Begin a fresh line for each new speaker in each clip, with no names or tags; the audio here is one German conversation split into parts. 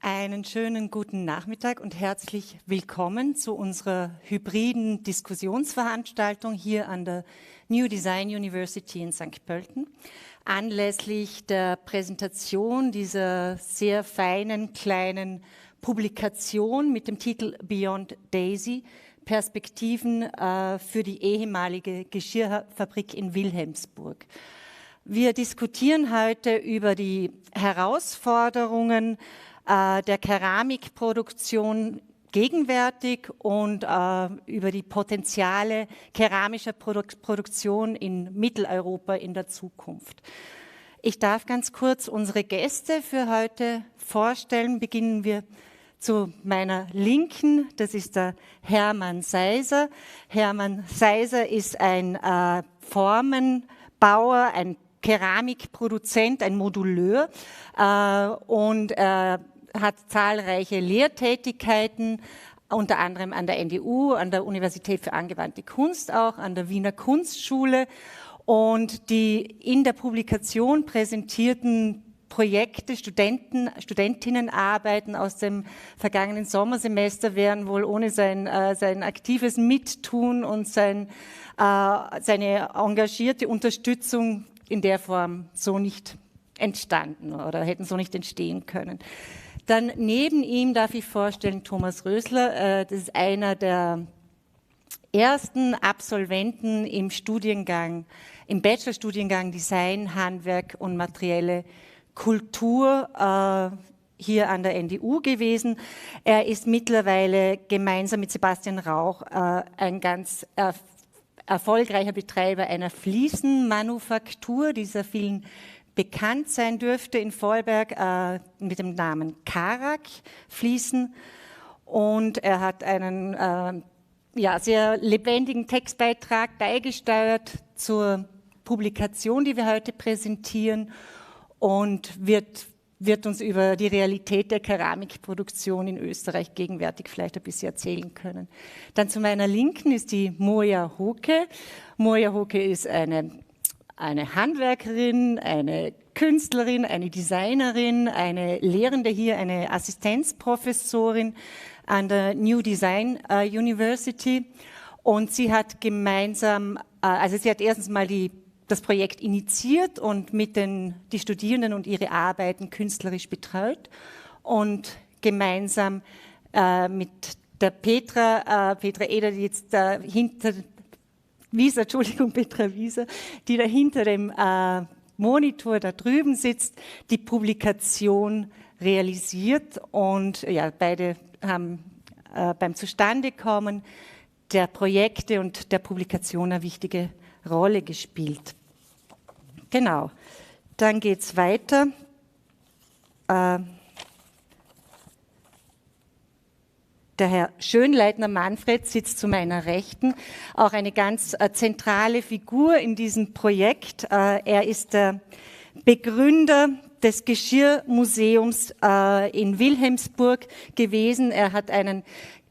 Einen schönen guten Nachmittag und herzlich willkommen zu unserer hybriden Diskussionsveranstaltung hier an der New Design University in St. Pölten. Anlässlich der Präsentation dieser sehr feinen kleinen Publikation mit dem Titel Beyond Daisy, Perspektiven für die ehemalige Geschirrfabrik in Wilhelmsburg. Wir diskutieren heute über die Herausforderungen der Keramikproduktion gegenwärtig und über die Potenziale keramischer Produktion in Mitteleuropa in der Zukunft. Ich darf ganz kurz unsere Gäste für heute vorstellen. Beginnen wir zu meiner Linken, das ist der Hermann Seiser. Hermann Seiser ist ein Formenbauer, ein Keramikproduzent, ein Moduleur und hat zahlreiche Lehrtätigkeiten, unter anderem an der NDU, an der Universität für angewandte Kunst auch, an der Wiener Kunstschule. Und die in der Publikation präsentierten Projekte, Studentinnenarbeiten aus dem vergangenen Sommersemester wären wohl ohne sein aktives Mittun und seine engagierte Unterstützung in der Form so nicht entstanden oder hätten so nicht entstehen können. Dann neben ihm darf ich vorstellen Thomas Rösler, das ist einer der ersten Absolventen im Bachelorstudiengang Design, Handwerk und materielle Kultur hier an der NDU gewesen. Er ist mittlerweile gemeinsam mit Sebastian Rauch ein ganz erfolgreicher Betreiber einer Fliesenmanufaktur, die sehr vielen bekannt sein dürfte in Vorarlberg mit dem Namen Karak Fliesen. Und er hat einen sehr lebendigen Textbeitrag beigesteuert zur Publikation, die wir heute präsentieren, und wird uns über die Realität der Keramikproduktion in Österreich gegenwärtig vielleicht ein bisschen erzählen können. Dann zu meiner Linken ist die Moja Hoke. Moja Hoke ist eine Handwerkerin, eine Künstlerin, eine Designerin, eine Lehrende hier, eine Assistenzprofessorin an der New Design University. Und sie hat gemeinsam, sie hat erstens mal das Projekt initiiert und die Studierenden und ihre Arbeiten künstlerisch betreut und gemeinsam mit der Petra Eder, die jetzt Petra Wieser, die da hinter dem Monitor da drüben sitzt, die Publikation realisiert. Und ja, beide haben beim Zustandekommen der Projekte und der Publikation eine wichtige Rolle gespielt. Genau, dann geht's weiter. Der Herr Schönleitner Manfred sitzt zu meiner Rechten, auch eine ganz zentrale Figur in diesem Projekt. Er ist der Begründer des Geschirrmuseums in Wilhelmsburg gewesen. Er hat einen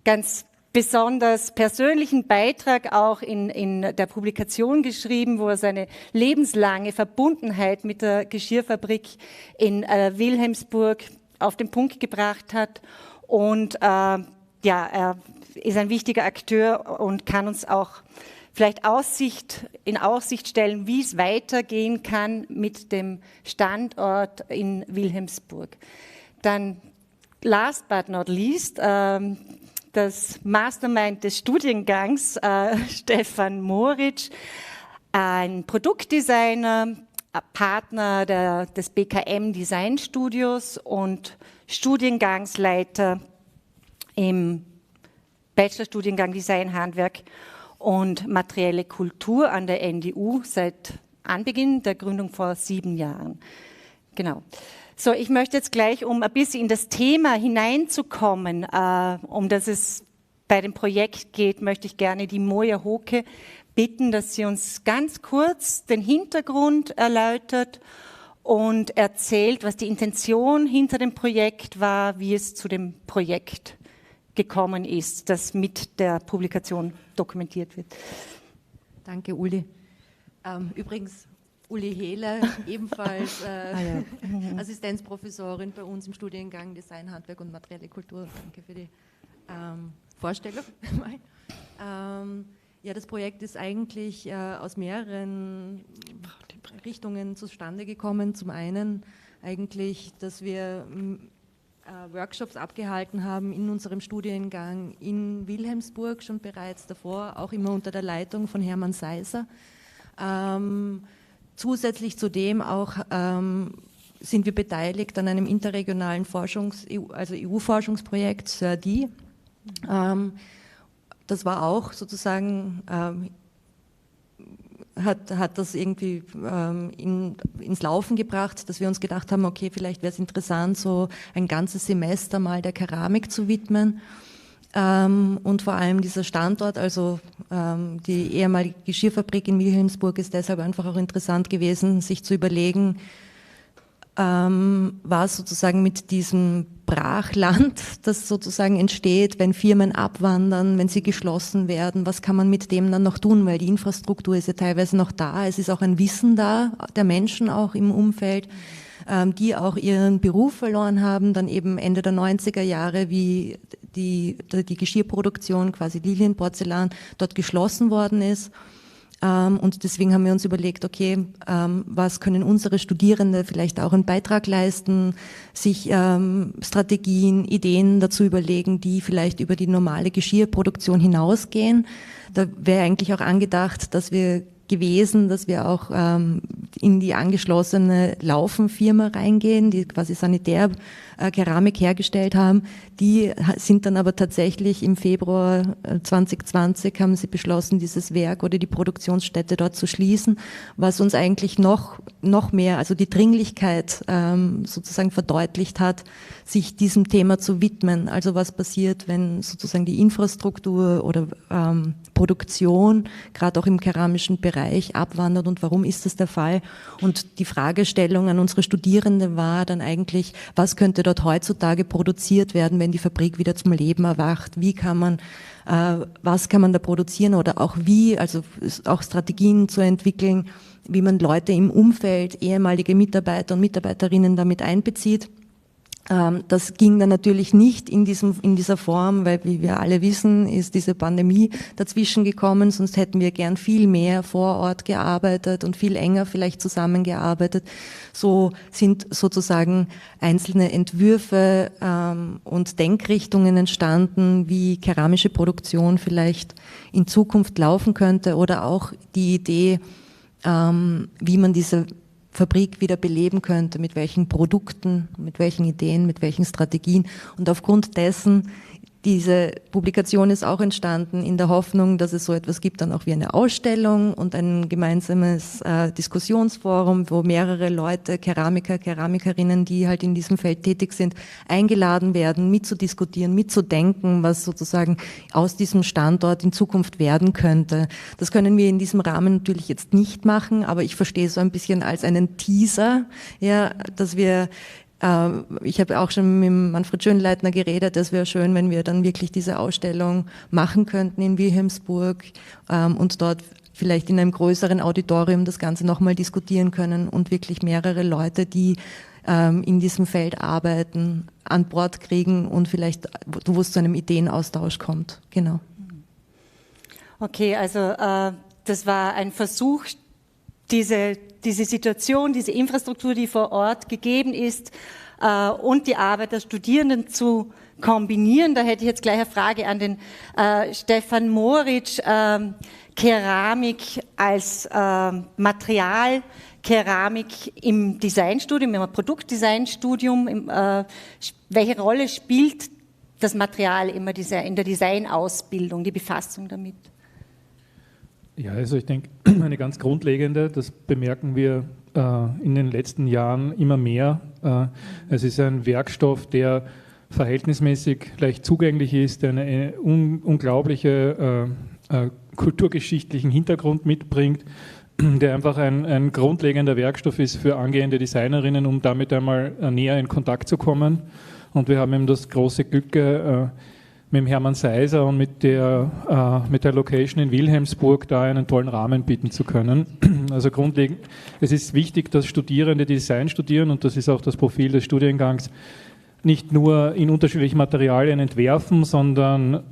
ganz besonders persönlichen Beitrag auch in der Publikation geschrieben, wo er seine lebenslange Verbundenheit mit der Geschirrfabrik in Wilhelmsburg auf den Punkt gebracht hat. Und er ist ein wichtiger Akteur und kann uns auch vielleicht in Aussicht stellen, wie es weitergehen kann mit dem Standort in Wilhelmsburg. Dann last but not least, das Mastermind des Studiengangs, Stefan Moritsch, ein Produktdesigner, Partner des BKM Designstudios und Studiengangsleiter im Bachelorstudiengang Design, Handwerk und materielle Kultur an der NDU seit Anbeginn der Gründung vor 7 Jahren. Genau. So, ich möchte jetzt gleich, um ein bisschen in das Thema hineinzukommen, um das es bei dem Projekt geht, möchte ich gerne die Moja Hoke bitten, dass sie uns ganz kurz den Hintergrund erläutert und erzählt, was die Intention hinter dem Projekt war, wie es zu dem Projekt gekommen ist, das mit der Publikation dokumentiert wird.
Danke, Uli. Übrigens, Uli Hehler, ebenfalls Assistenzprofessorin bei uns im Studiengang Design, Handwerk und materielle Kultur. Danke für die Vorstellung. Ja, das Projekt ist eigentlich aus mehreren Richtungen zustande gekommen. Zum einen eigentlich, dass wir Workshops abgehalten haben in unserem Studiengang in Wilhelmsburg schon bereits davor, auch immer unter der Leitung von Hermann Seiser. Zusätzlich zu dem auch sind wir beteiligt an einem interregionalen EU-Forschungsprojekt SURD. Das war auch sozusagen, hat das irgendwie ins Laufen gebracht, dass wir uns gedacht haben, okay, vielleicht wäre es interessant, so ein ganzes Semester mal der Keramik zu widmen. Und vor allem dieser Standort, also die ehemalige Geschirrfabrik in Wilhelmsburg, ist deshalb einfach auch interessant gewesen, sich zu überlegen, was sozusagen mit diesem Brachland, das sozusagen entsteht, wenn Firmen abwandern, wenn sie geschlossen werden, was kann man mit dem dann noch tun, weil die Infrastruktur ist ja teilweise noch da, es ist auch ein Wissen da, der Menschen auch im Umfeld, die auch ihren Beruf verloren haben, dann eben Ende der 90er Jahre, wie die Geschirrproduktion, quasi Lilienporzellan, dort geschlossen worden ist. Und deswegen haben wir uns überlegt, okay, was können unsere Studierende vielleicht auch einen Beitrag leisten, sich Strategien, Ideen dazu überlegen, die vielleicht über die normale Geschirrproduktion hinausgehen. Da wäre eigentlich auch angedacht, dass wir auch in die angeschlossene Laufenfirma reingehen, die quasi Sanitärkeramik hergestellt haben. Die sind dann aber tatsächlich im Februar 2020 haben sie beschlossen, dieses Werk oder die Produktionsstätte dort zu schließen, was uns eigentlich noch mehr, also die Dringlichkeit sozusagen verdeutlicht hat, sich diesem Thema zu widmen. Also was passiert, wenn sozusagen die Infrastruktur oder Produktion, gerade auch im keramischen Bereich, abwandert und warum ist das der Fall? Und die Fragestellung an unsere Studierende war dann eigentlich, was könnte dort heutzutage produziert werden, wenn die Fabrik wieder zum Leben erwacht? Was kann man da produzieren oder auch also auch Strategien zu entwickeln, wie man Leute im Umfeld, ehemalige Mitarbeiter und Mitarbeiterinnen damit einbezieht. Das ging dann natürlich nicht in dieser Form, weil, wie wir alle wissen, ist diese Pandemie dazwischen gekommen, sonst hätten wir gern viel mehr vor Ort gearbeitet und viel enger vielleicht zusammengearbeitet. So sind sozusagen einzelne Entwürfe und Denkrichtungen entstanden, wie keramische Produktion vielleicht in Zukunft laufen könnte oder auch die Idee, wie man diese Fabrik wieder beleben könnte, mit welchen Produkten, mit welchen Ideen, mit welchen Strategien. Und aufgrund dessen, diese Publikation ist auch entstanden in der Hoffnung, dass es so etwas gibt, dann auch wie eine Ausstellung und ein gemeinsames Diskussionsforum, wo mehrere Leute, Keramiker, Keramikerinnen, die halt in diesem Feld tätig sind, eingeladen werden, mitzudiskutieren, mitzudenken, was sozusagen aus diesem Standort in Zukunft werden könnte. Das können wir in diesem Rahmen natürlich jetzt nicht machen, aber ich verstehe es so ein bisschen als einen Teaser, ja, dass wir ich habe auch schon mit Manfred Schönleitner geredet, es wäre schön, wenn wir dann wirklich diese Ausstellung machen könnten in Wilhelmsburg und dort vielleicht in einem größeren Auditorium das Ganze nochmal diskutieren können und wirklich mehrere Leute, die in diesem Feld arbeiten, an Bord kriegen und vielleicht, wo es zu einem Ideenaustausch kommt. Genau.
Okay, also das war ein Versuch, diese Situation, diese Infrastruktur, die vor Ort gegeben ist, und die Arbeit der Studierenden zu kombinieren. Da hätte ich jetzt gleich eine Frage an den Stefan Moritz. Keramik als Material, Keramik im Designstudium, im Produktdesignstudium. Welche Rolle spielt das Material in der Designausbildung, die Befassung damit?
Ja, also ich denke, eine ganz grundlegende, das bemerken wir in den letzten Jahren immer mehr. Es ist ein Werkstoff, der verhältnismäßig leicht zugänglich ist, der eine unglaubliche kulturgeschichtlichen Hintergrund mitbringt, der einfach ein grundlegender Werkstoff ist für angehende Designerinnen, um damit einmal näher in Kontakt zu kommen. Und wir haben eben das große Glück, dem Hermann Seiser und mit der Location in Wilhelmsburg da einen tollen Rahmen bieten zu können. Also grundlegend, es ist wichtig, dass Studierende Design studieren, und das ist auch das Profil des Studiengangs, nicht nur in unterschiedlichen Materialien entwerfen, sondern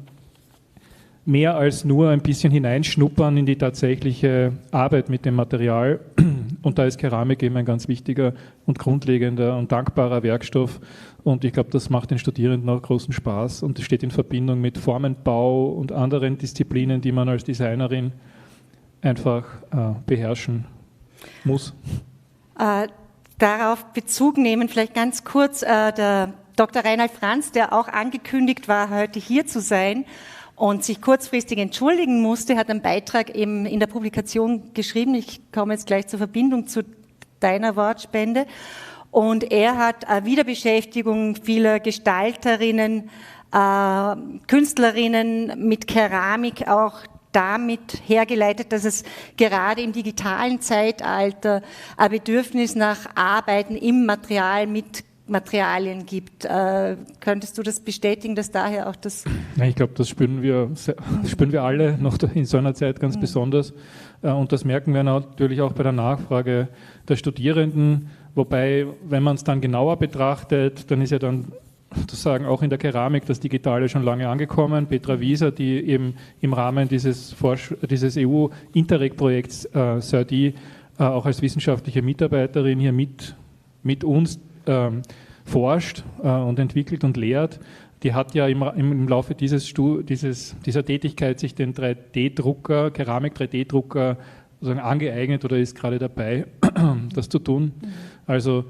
mehr als nur ein bisschen hineinschnuppern in die tatsächliche Arbeit mit dem Material. Und da ist Keramik eben ein ganz wichtiger und grundlegender und dankbarer Werkstoff. Und ich glaube, das macht den Studierenden auch großen Spaß, und es steht in Verbindung mit Formenbau und anderen Disziplinen, die man als Designerin einfach beherrschen muss.
Darauf Bezug nehmen, vielleicht ganz kurz, der Dr. Reinhard Franz, der auch angekündigt war, heute hier zu sein und sich kurzfristig entschuldigen musste, hat einen Beitrag eben in der Publikation geschrieben. Ich komme jetzt gleich zur Verbindung zu deiner Wortspende. Und er hat Wiederbeschäftigung vieler Gestalterinnen, Künstlerinnen mit Keramik auch damit hergeleitet, dass es gerade im digitalen Zeitalter ein Bedürfnis nach Arbeiten im Material mit Materialien gibt. Könntest du das bestätigen, dass daher auch das...
Ja, ich glaube, das spüren wir alle noch in so einer Zeit ganz besonders. Und das merken wir natürlich auch bei der Nachfrage der Studierenden. Wobei, wenn man es dann genauer betrachtet, dann ist ja dann sozusagen auch in der Keramik das Digitale schon lange angekommen. Petra Wieser, die eben im Rahmen dieses EU-Interreg-Projekts SERDI auch als wissenschaftliche Mitarbeiterin hier mit uns forscht und entwickelt und lehrt, die hat ja im Laufe dieser Tätigkeit sich den 3D-Drucker, Keramik-3D-Drucker sozusagen angeeignet oder ist gerade dabei, das zu tun. Also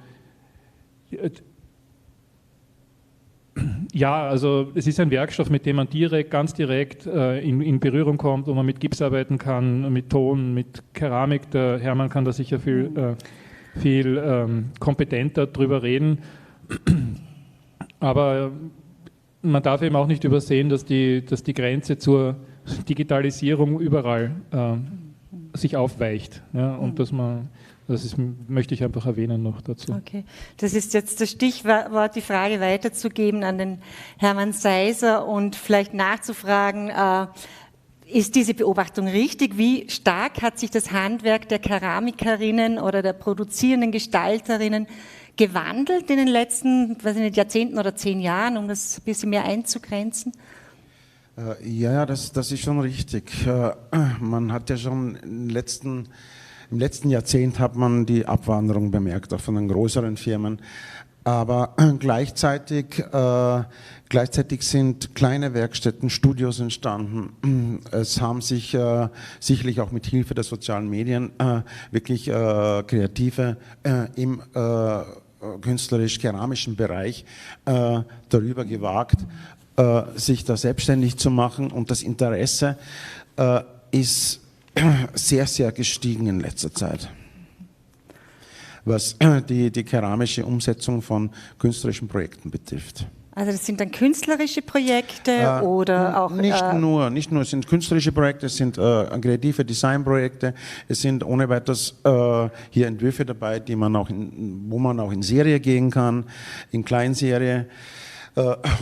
ja, also es ist ein Werkstoff, mit dem man ganz direkt in Berührung kommt, wo man mit Gips arbeiten kann, mit Ton, mit Keramik. Der Hermann kann da sicher viel kompetenter drüber reden. Aber man darf eben auch nicht übersehen, dass die Grenze zur Digitalisierung überall sich aufweicht. Ja, und möchte ich einfach erwähnen noch dazu.
Okay, das ist jetzt das Stichwort, die Frage weiterzugeben an den Hermann Seiser und vielleicht nachzufragen, ist diese Beobachtung richtig? Wie stark hat sich das Handwerk der Keramikerinnen oder der produzierenden Gestalterinnen gewandelt in den letzten, Jahrzehnten oder 10 Jahren, um das ein bisschen mehr einzugrenzen?
Ja, das ist schon richtig. Man hat ja schon im letzten Jahrzehnt hat man die Abwanderung bemerkt, auch von den größeren Firmen. Aber gleichzeitig sind kleine Werkstätten, Studios entstanden. Es haben sich sicherlich auch mit Hilfe der sozialen Medien wirklich Kreative im künstlerisch-keramischen Bereich darüber gewagt, sich da selbstständig zu machen. Und das Interesse ist sehr, sehr gestiegen in letzter Zeit, was die keramische Umsetzung von künstlerischen Projekten betrifft.
Also das sind dann künstlerische Projekte oder auch...
Nicht nur, es sind künstlerische Projekte, es sind kreative Designprojekte, es sind ohne weiteres hier Entwürfe dabei, wo man auch in Serie gehen kann, in Kleinserie,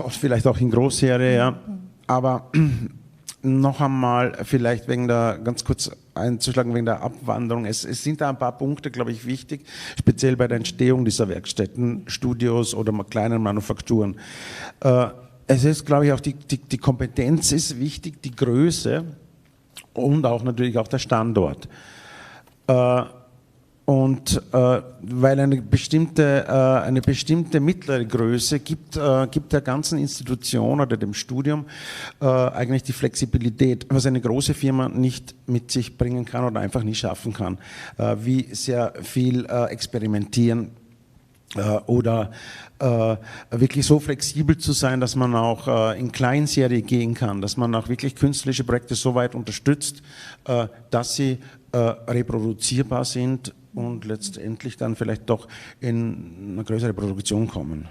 vielleicht auch in Großserie, ja. Aber noch einmal vielleicht ganz kurz einzuschlagen wegen der Abwanderung. Es sind da ein paar Punkte, glaube ich, wichtig, speziell bei der Entstehung dieser Werkstätten, Studios oder kleinen Manufakturen. Es ist, glaube ich, auch die Kompetenz ist wichtig, die Größe und auch natürlich auch der Standort. Und weil eine bestimmte mittlere Größe gibt der ganzen Institution oder dem Studium eigentlich die Flexibilität, was eine große Firma nicht mit sich bringen kann oder einfach nicht schaffen kann, wie sehr viel experimentieren oder wirklich so flexibel zu sein, dass man auch in Kleinserie gehen kann, dass man auch wirklich künstlerische Projekte so weit unterstützt, dass sie reproduzierbar sind und letztendlich dann vielleicht doch in eine größere Produktion kommen.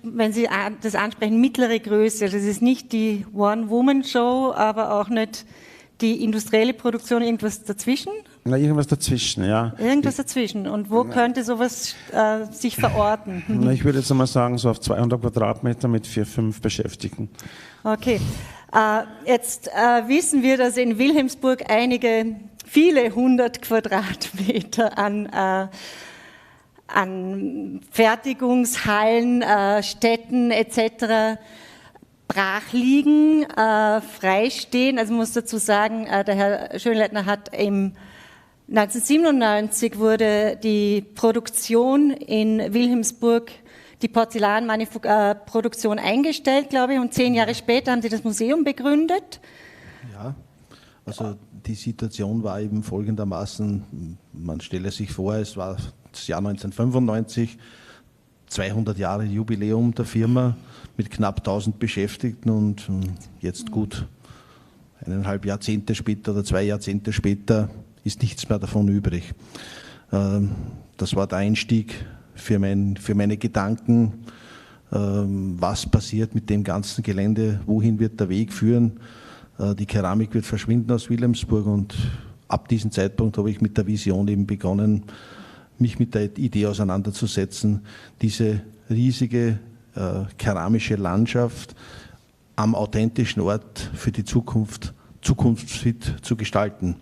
Wenn Sie das ansprechen, mittlere Größe, das ist nicht die One-Woman-Show, aber auch nicht die industrielle Produktion, irgendwas dazwischen?
Na, irgendwas dazwischen, ja.
Irgendwas dazwischen. Und wo könnte sowas sich verorten?
Na, ich würde jetzt einmal sagen, so auf 200 Quadratmeter mit 4, 5 Beschäftigten.
Okay. Jetzt wissen wir, dass in Wilhelmsburg viele 100 Quadratmeter an Fertigungshallen, Städten etc. brach liegen, freistehen. Also man muss dazu sagen, der Herr Schönleitner hat 1997 wurde die Produktion in Wilhelmsburg, die Porzellanproduktion eingestellt, glaube ich, und 10 Jahre später haben Sie das Museum begründet.
Ja, also die Situation war eben folgendermaßen, man stelle sich vor, es war das Jahr 1995, 200 Jahre Jubiläum der Firma mit knapp 1000 Beschäftigten und jetzt gut 1,5 Jahrzehnte später oder 2 Jahrzehnte später ist nichts mehr davon übrig. Das war der Einstieg für meine Gedanken, was passiert mit dem ganzen Gelände, wohin wird der Weg führen. Die Keramik wird verschwinden aus Wilhelmsburg und ab diesem Zeitpunkt habe ich mit der Vision eben begonnen, mich mit der Idee auseinanderzusetzen, diese riesige keramische Landschaft am authentischen Ort für die Zukunft zukunftsfit zu gestalten.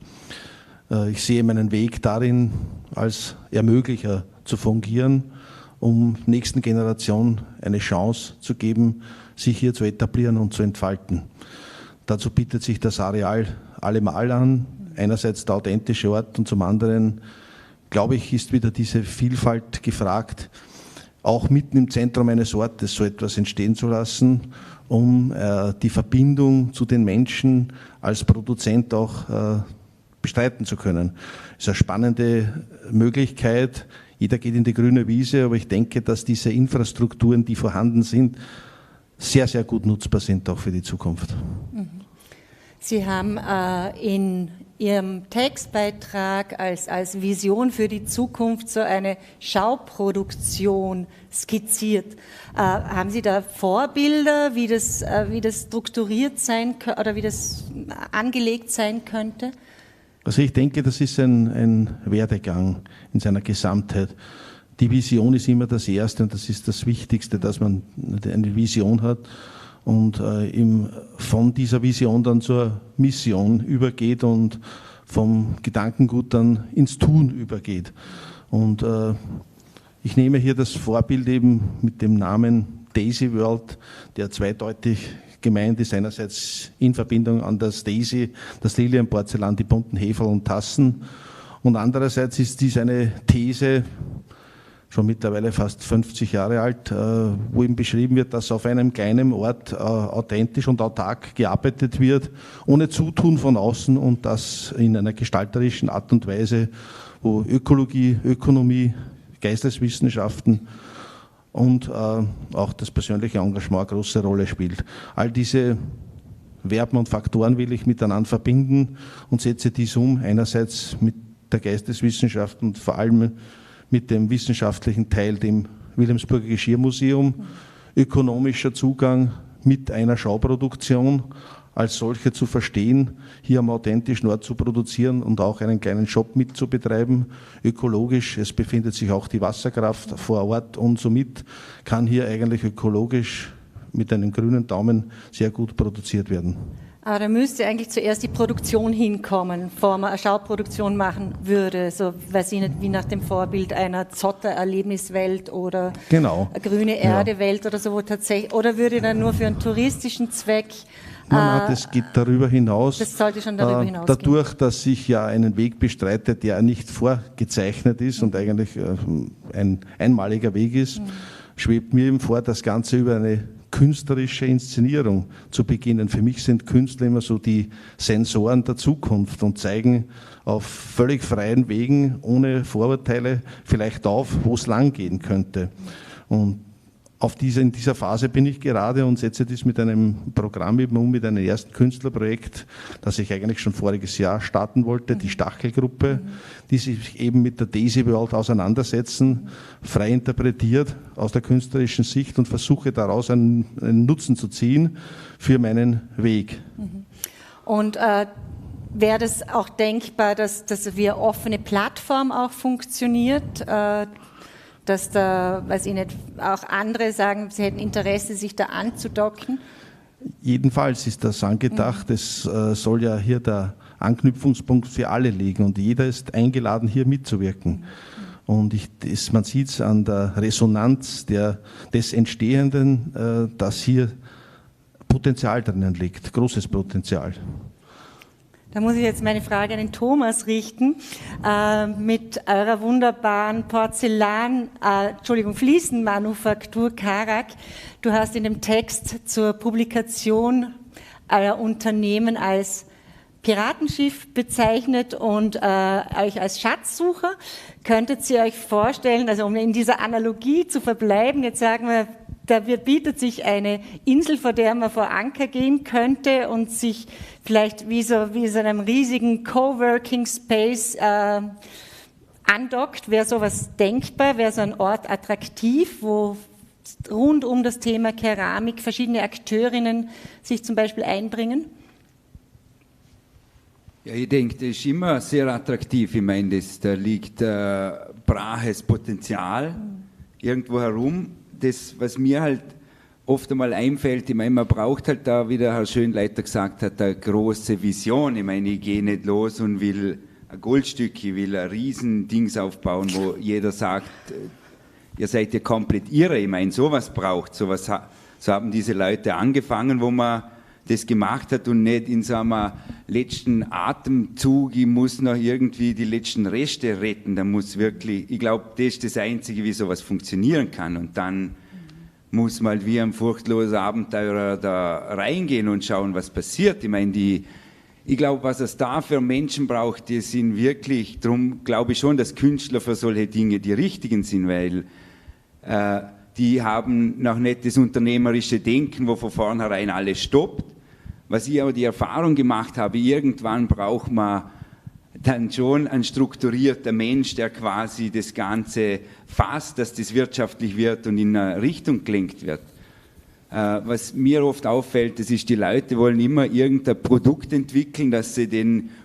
Ich sehe meinen Weg darin, als Ermöglicher zu fungieren, um nächsten Generationen eine Chance zu geben, sich hier zu etablieren und zu entfalten. Dazu bietet sich das Areal allemal an. Einerseits der authentische Ort und zum anderen, glaube ich, ist wieder diese Vielfalt gefragt, auch mitten im Zentrum eines Ortes so etwas entstehen zu lassen, um die Verbindung zu den Menschen als Produzent auch bestreiten zu können. Das ist eine spannende Möglichkeit. Jeder geht in die grüne Wiese, aber ich denke, dass diese Infrastrukturen, die vorhanden sind, sehr, sehr gut nutzbar sind, auch für die Zukunft.
Sie haben in Ihrem Textbeitrag als Vision für die Zukunft so eine Schauproduktion skizziert. Haben Sie da Vorbilder, wie das strukturiert sein oder wie das angelegt sein könnte?
Also ich denke, das ist ein Werdegang in seiner Gesamtheit. Die Vision ist immer das Erste und das ist das Wichtigste, dass man eine Vision hat und von dieser Vision dann zur Mission übergeht und vom Gedankengut dann ins Tun übergeht. Und ich nehme hier das Vorbild eben mit dem Namen Daisy World, der zweideutig gemeint ist, einerseits in Verbindung an das Daisy, das Lilienporzellan, die bunten Heferl und Tassen, und andererseits ist dies eine These, schon mittlerweile fast 50 Jahre alt, wo eben beschrieben wird, dass auf einem kleinen Ort authentisch und autark gearbeitet wird, ohne Zutun von außen und das in einer gestalterischen Art und Weise, wo Ökologie, Ökonomie, Geisteswissenschaften und auch das persönliche Engagement eine große Rolle spielt. All diese Verben und Faktoren will ich miteinander verbinden und setze dies um, einerseits mit der Geisteswissenschaft und vor allem mit dem wissenschaftlichen Teil, dem Wilhelmsburger Geschirrmuseum, ökonomischer Zugang mit einer Schauproduktion als solche zu verstehen, hier am authentischen Ort zu produzieren und auch einen kleinen Shop mitzubetreiben, ökologisch. Es befindet sich auch die Wasserkraft vor Ort und somit kann hier eigentlich ökologisch mit einem grünen Daumen sehr gut produziert werden.
Aber da müsste eigentlich zuerst die Produktion hinkommen, bevor man eine Schauproduktion machen würde, so, weiß ich nicht, wie nach dem Vorbild einer Zotter-Erlebniswelt oder
genau.
eine grüne Erde-Welt oder so, wo tatsächlich, oder würde dann nur für einen touristischen Zweck.
Das geht darüber hinaus.
Das sollte schon darüber hinaus
dadurch, dass ich ja einen Weg bestreite, der nicht vorgezeichnet ist und eigentlich ein einmaliger Weg ist, schwebt mir eben vor, das Ganze über eine künstlerische Inszenierung zu beginnen. Für mich sind Künstler immer so die Sensoren der Zukunft und zeigen auf völlig freien Wegen, ohne Vorurteile, vielleicht auf, wo es lang gehen könnte. Und in dieser Phase bin ich gerade und setze das mit einem Programm eben um, mit einem ersten Künstlerprojekt, das ich eigentlich schon voriges Jahr starten wollte, die Stachelgruppe, die sich eben mit der Daisy World auseinandersetzen, frei interpretiert aus der künstlerischen Sicht und versuche daraus einen Nutzen zu ziehen für meinen Weg.
Und wäre das auch denkbar, dass wir offene Plattform auch funktioniert, dass da, weiß ich nicht, auch andere sagen, sie hätten Interesse, sich da anzudocken?
Jedenfalls ist das angedacht. Es soll ja hier der Anknüpfungspunkt für alle liegen und jeder ist eingeladen, hier mitzuwirken. Und man sieht es an der Resonanz des Entstehenden, dass hier Potenzial drinnen liegt, großes Potenzial.
Da muss ich jetzt meine Frage an den Thomas richten. Mit eurer wunderbaren Fliesenmanufaktur Karak. Du hast in dem Text zur Publikation euer Unternehmen als Piratenschiff bezeichnet und euch als Schatzsucher. Könntet ihr euch vorstellen, also um in dieser Analogie zu verbleiben, jetzt sagen wir, da bietet sich eine Insel, vor der man vor Anker gehen könnte und sich vielleicht wie so einem riesigen Coworking Space andockt. Wäre sowas denkbar? Wäre so ein Ort attraktiv, wo rund um das Thema Keramik verschiedene Akteurinnen sich zum Beispiel einbringen?
Ja, ich denke, das ist immer sehr attraktiv. Ich meine, da liegt braches Potenzial irgendwo herum. Das, was mir halt oft einmal einfällt, ich meine, man braucht halt da, wie der Herr Schönleiter gesagt hat, eine große Vision. Ich meine, ich gehe nicht los und will ein Goldstück, ich will ein Riesendings aufbauen, wo jeder sagt, ihr seid ja komplett irre. Ich meine, sowas braucht, so haben diese Leute angefangen, wo man das gemacht hat und nicht in so einem letzten Atemzug, ich muss noch irgendwie die letzten Reste retten, da muss wirklich, ich glaube, das ist das Einzige, wie sowas funktionieren kann und dann muss man halt wie ein furchtloser Abenteurer da reingehen und schauen, was passiert. Ich meine, ich glaube, was es da für Menschen braucht, die sind wirklich, darum glaube ich schon, dass Künstler für solche Dinge die richtigen sind, weil die haben noch nicht das unternehmerische Denken, wo von vornherein alles stoppt. Was ich aber die Erfahrung gemacht habe, irgendwann braucht man dann schon ein strukturierter Mensch, der quasi das Ganze fasst, dass das wirtschaftlich wird und in eine Richtung gelenkt wird. Was mir oft auffällt, das ist, die Leute wollen immer irgendein Produkt entwickeln, dass sie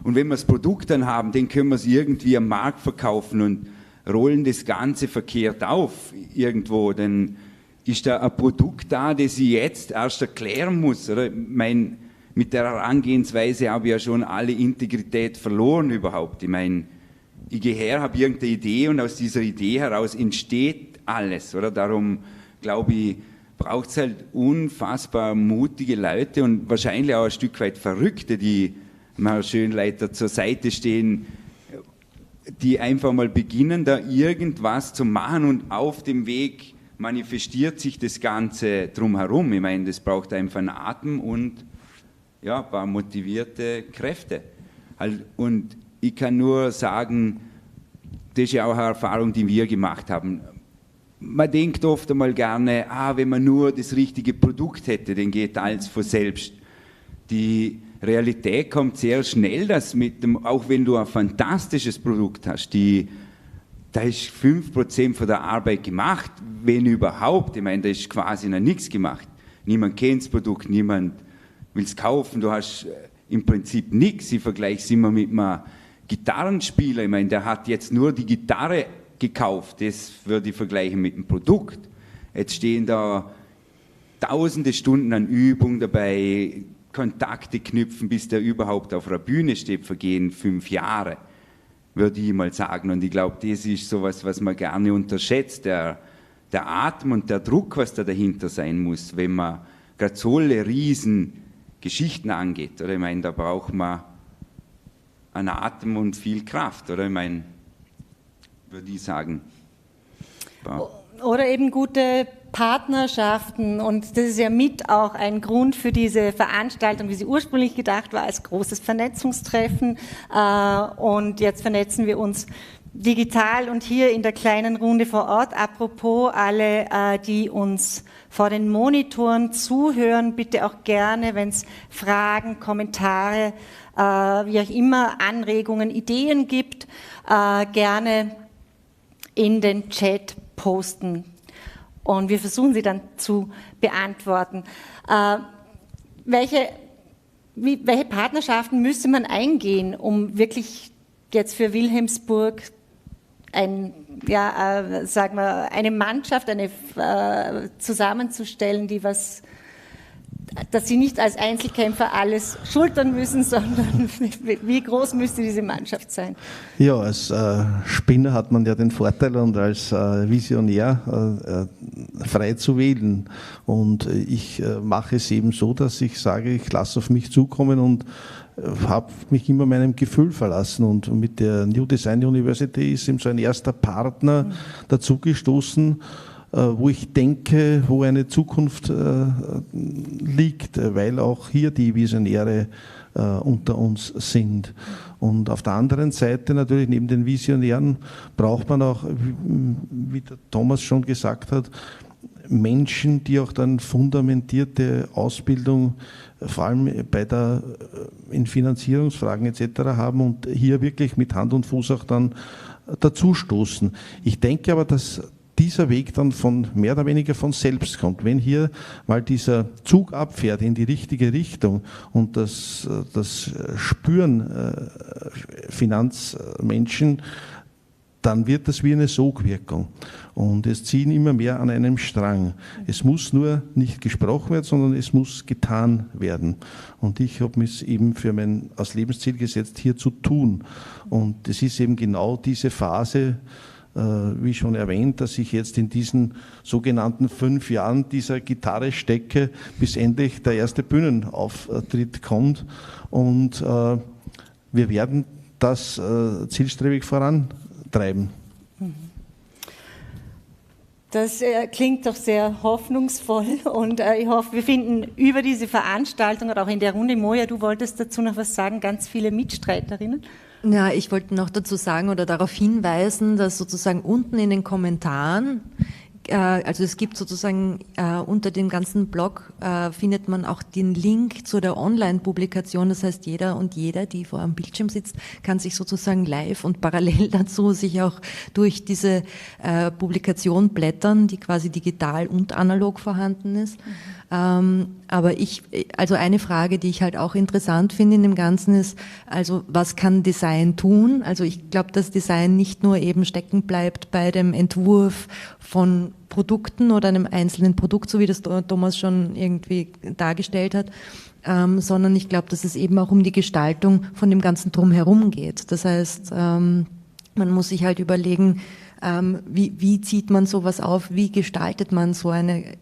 und wenn wir das Produkt dann haben, dann können wir es irgendwie am Markt verkaufen und rollen das Ganze verkehrt auf irgendwo, dann ist da ein Produkt da, das ich jetzt erst erklären muss, oder? Mit der Herangehensweise habe ich ja schon alle Integrität verloren überhaupt. Ich meine, ich gehe her, habe irgendeine Idee und aus dieser Idee heraus entsteht alles, oder? Darum, glaube ich, braucht es halt unfassbar mutige Leute und wahrscheinlich auch ein Stück weit Verrückte, die Herr Schönleiter zur Seite stehen, die einfach mal beginnen, da irgendwas zu machen und auf dem Weg manifestiert sich das Ganze drumherum. Ich meine, das braucht einfach einen Atem und ja, ein paar motivierte Kräfte. Und ich kann nur sagen, das ist ja auch eine Erfahrung, die wir gemacht haben. Man denkt oft einmal gerne, wenn man nur das richtige Produkt hätte, dann geht alles von selbst. Die Realität kommt sehr schnell, dass auch wenn du ein fantastisches Produkt hast, da ist 5% von der Arbeit gemacht, wenn überhaupt. Ich meine, da ist quasi noch nichts gemacht. Niemand kennt das Produkt, niemand will es kaufen, du hast im Prinzip nichts. Ich vergleiche es immer mit einem Gitarrenspieler. Ich meine, der hat jetzt nur die Gitarre gekauft, das würde ich vergleichen mit dem Produkt. Jetzt stehen da tausende Stunden an Übung dabei, Kontakte knüpfen, bis der überhaupt auf einer Bühne steht, vergehen 5 Jahre, würde ich mal sagen. Und ich glaube, das ist sowas, was man gerne unterschätzt, der Atem und der Druck, was da dahinter sein muss, wenn man gerade so eine riesen Geschichten angeht, oder? Ich meine, da braucht man einen Atem und viel Kraft, oder? Ich meine, würde ich sagen.
Oder eben gute Partnerschaften und das ist ja mit auch ein Grund für diese Veranstaltung, wie sie ursprünglich gedacht war, als großes Vernetzungstreffen und jetzt vernetzen wir uns digital und hier in der kleinen Runde vor Ort. Apropos alle, die uns vor den Monitoren zuhören, bitte auch gerne, wenn es Fragen, Kommentare, wie auch immer, Anregungen, Ideen gibt, gerne in den Chat posten. Und wir versuchen sie dann zu beantworten. Welche welche Partnerschaften müsste man eingehen, um wirklich jetzt für Wilhelmsburg sagen wir, eine Mannschaft zusammenzustellen, dass sie nicht als Einzelkämpfer alles schultern müssen, sondern wie groß müsste diese Mannschaft sein?
Ja, als Spinner hat man ja den Vorteil und als Visionär frei zu wählen. Und ich mache es eben so, dass ich sage, ich lasse auf mich zukommen und habe mich immer meinem Gefühl verlassen. Und mit der New Design University ist eben so ein erster Partner dazugestoßen, wo ich denke, wo eine Zukunft liegt, weil auch hier die Visionäre unter uns sind. Und auf der anderen Seite natürlich neben den Visionären braucht man auch, wie der Thomas schon gesagt hat, Menschen, die auch dann fundamentierte Ausbildung, vor allem in Finanzierungsfragen etc. haben und hier wirklich mit Hand und Fuß auch dann dazustoßen. Ich denke aber, dass dieser Weg dann mehr oder weniger von selbst kommt. Wenn hier mal dieser Zug abfährt in die richtige Richtung und das spüren Finanzmenschen, dann wird das wie eine Sogwirkung. Und es ziehen immer mehr an einem Strang. Es muss nur nicht gesprochen werden, sondern es muss getan werden. Und ich habe mich eben als Lebensziel gesetzt, hier zu tun. Und es ist eben genau diese Phase, wie schon erwähnt, dass ich jetzt in diesen sogenannten 5 Jahren dieser Gitarre stecke, bis endlich der erste Bühnenauftritt kommt. Und wir werden das zielstrebig vorantreiben.
Das klingt doch sehr hoffnungsvoll und ich hoffe, wir finden über diese Veranstaltung oder auch in der Runde, Moja, du wolltest dazu noch was sagen, ganz viele Mitstreiterinnen.
Ja, ich wollte noch dazu sagen oder darauf hinweisen, dass sozusagen unten in den Kommentaren, also es gibt sozusagen unter dem ganzen Blog findet man auch den Link zu der Online-Publikation. Das heißt, jeder und jede, die vor einem Bildschirm sitzt, kann sich sozusagen live und parallel dazu sich auch durch diese Publikation blättern, die quasi digital und analog vorhanden ist. Aber also eine Frage, die ich halt auch interessant finde in dem Ganzen ist, also was kann Design tun? Also ich glaube, dass Design nicht nur eben stecken bleibt bei dem Entwurf von Produkten oder einem einzelnen Produkt, so wie das Thomas schon irgendwie dargestellt hat, sondern ich glaube, dass es eben auch um die Gestaltung von dem Ganzen Drumherum geht. Das heißt, man muss sich halt überlegen, wie zieht man sowas auf, wie gestaltet man so eine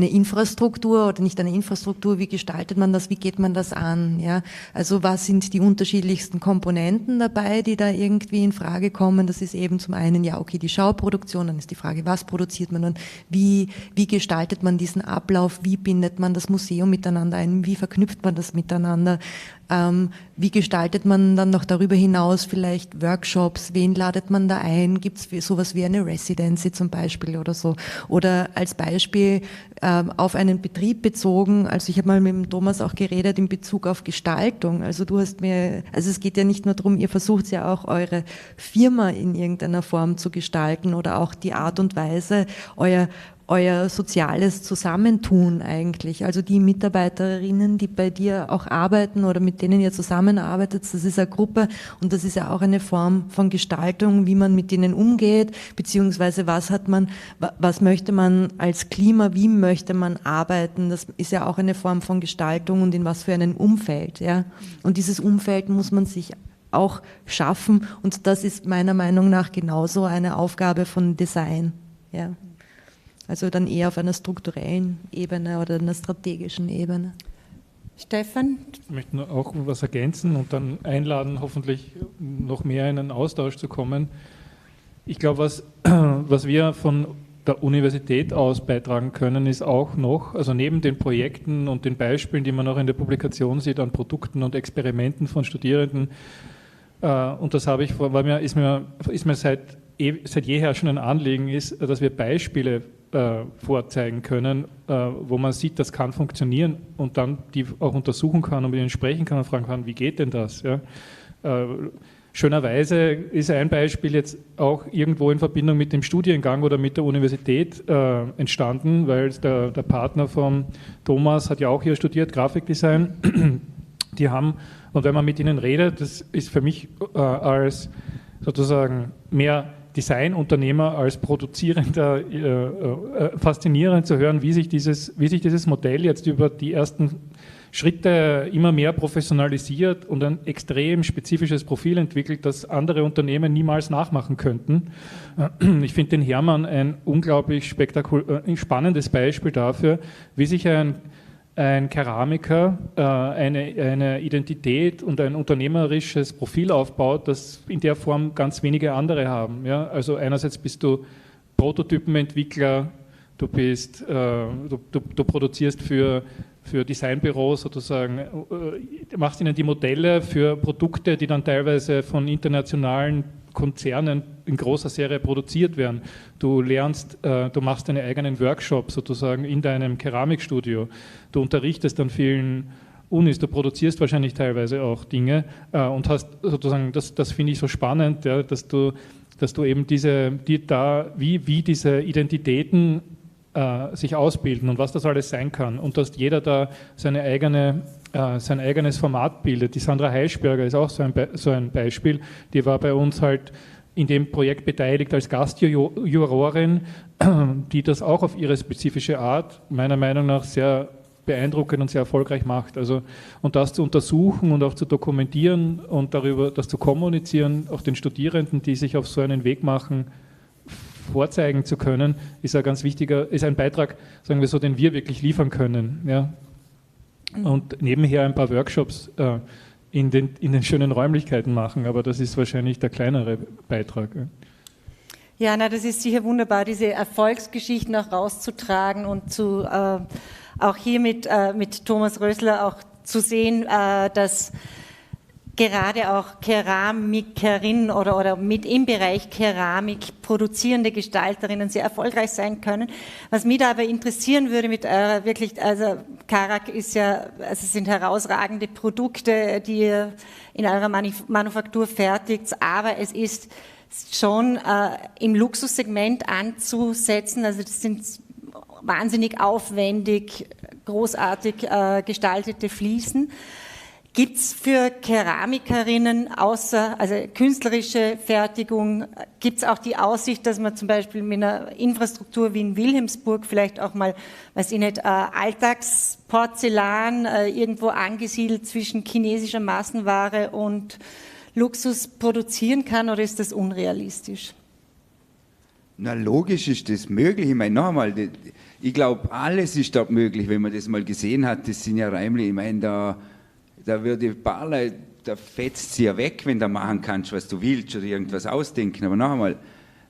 Infrastruktur oder nicht eine Infrastruktur, wie gestaltet man das, wie geht man das an, ja? Also was sind die unterschiedlichsten Komponenten dabei, die da irgendwie in Frage kommen? Das ist eben zum einen, ja, okay, die Schauproduktion, dann ist die Frage, was produziert man und wie gestaltet man diesen Ablauf, wie bindet man das Museum miteinander ein, wie verknüpft man das miteinander? Wie gestaltet man dann noch darüber hinaus vielleicht Workshops? Wen ladet man da ein? Gibt es sowas wie eine Residency zum Beispiel oder so? Oder als Beispiel auf einen Betrieb bezogen, also ich habe mal mit dem Thomas auch geredet in Bezug auf Gestaltung. Also es geht ja nicht nur darum, ihr versucht ja auch eure Firma in irgendeiner Form zu gestalten oder auch die Art und Weise, euer soziales Zusammentun eigentlich. Also die Mitarbeiterinnen, die bei dir auch arbeiten oder mit denen ihr zusammenarbeitet, das ist eine Gruppe und das ist ja auch eine Form von Gestaltung, wie man mit denen umgeht, beziehungsweise was möchte man als Klima, wie möchte man arbeiten, das ist ja auch eine Form von Gestaltung und in was für einem Umfeld, ja. Und dieses Umfeld muss man sich auch schaffen und das ist meiner Meinung nach genauso eine Aufgabe von Design, ja. Also dann eher auf einer strukturellen Ebene oder einer strategischen Ebene.
Stefan?
Ich möchte nur auch was ergänzen und dann einladen, hoffentlich noch mehr in einen Austausch zu kommen. Ich glaube, was wir von der Universität aus beitragen können, ist auch noch, also neben den Projekten und den Beispielen, die man auch in der Publikation sieht, an Produkten und Experimenten von Studierenden, und das habe ich, ist mir seit jeher schon ein Anliegen ist, dass wir Beispiele vorzeigen können, wo man sieht, das kann funktionieren und dann die auch untersuchen kann und mit ihnen sprechen kann und fragen kann, wie geht denn das? Ja? Schönerweise ist ein Beispiel jetzt auch irgendwo in Verbindung mit dem Studiengang oder mit der Universität entstanden, weil der Partner von Thomas hat ja auch hier studiert, Grafikdesign. Die haben, und wenn man mit ihnen redet, das ist für mich als sozusagen mehr Designunternehmer als Produzierender faszinierend zu hören, wie sich dieses Modell jetzt über die ersten Schritte immer mehr professionalisiert und ein extrem spezifisches Profil entwickelt, das andere Unternehmen niemals nachmachen könnten. Ich finde den Hermann ein unglaublich spannendes Beispiel dafür, wie sich ein Keramiker eine Identität und ein unternehmerisches Profil aufbaut, das in der Form ganz wenige andere haben. Ja? Also einerseits bist du Prototypenentwickler, du produzierst für Designbüros sozusagen, machst ihnen die Modelle für Produkte, die dann teilweise von internationalen Konzernen in großer Serie produziert werden. Du lernst, du machst deine eigenen Workshops sozusagen in deinem Keramikstudio. Du unterrichtest an vielen Unis, du produzierst wahrscheinlich teilweise auch Dinge und hast sozusagen, das finde ich so spannend, ja, dass du eben wie diese Identitäten sich ausbilden und was das alles sein kann und dass jeder da sein eigenes Format bildet. Die Sandra Heischberger ist auch so ein Beispiel, die war bei uns halt in dem Projekt beteiligt als Gastjurorin, die das auch auf ihre spezifische Art meiner Meinung nach sehr beeindruckend und sehr erfolgreich macht. Also, und das zu untersuchen und auch zu dokumentieren und darüber das zu kommunizieren, auch den Studierenden, die sich auf so einen Weg machen, vorzeigen zu können, ist ein Beitrag, sagen wir so, den wir wirklich liefern können. Ja? Und nebenher ein paar Workshops in den schönen Räumlichkeiten machen, aber das ist wahrscheinlich der kleinere Beitrag.
Ja, das ist sicher wunderbar, diese Erfolgsgeschichten auch rauszutragen und auch hier mit Thomas Rösler auch zu sehen, dass gerade auch Keramikerinnen oder mit im Bereich Keramik produzierende Gestalterinnen sehr erfolgreich sein können. Was mich da aber interessieren würde mit eurer wirklich, also Karak ist ja, also es sind herausragende Produkte, die ihr in eurer Manufaktur fertigt, aber es ist schon im Luxussegment anzusetzen, also das sind wahnsinnig aufwendig, großartig gestaltete Fliesen. Gibt es für Keramikerinnen also künstlerische Fertigung, gibt es auch die Aussicht, dass man zum Beispiel mit einer Infrastruktur wie in Wilhelmsburg vielleicht auch mal, weiß ich nicht, Alltagsporzellan irgendwo angesiedelt zwischen chinesischer Massenware und Luxus produzieren kann, oder ist das unrealistisch?
Na, logisch ist das möglich. Ich meine, noch einmal, ich glaube, alles ist dort möglich, wenn man das mal gesehen hat. Das sind ja Räumli, ich meine, da würde Barley, da fetzt sie ja weg, wenn du machen kannst, was du willst oder irgendwas ausdenken. Aber noch einmal,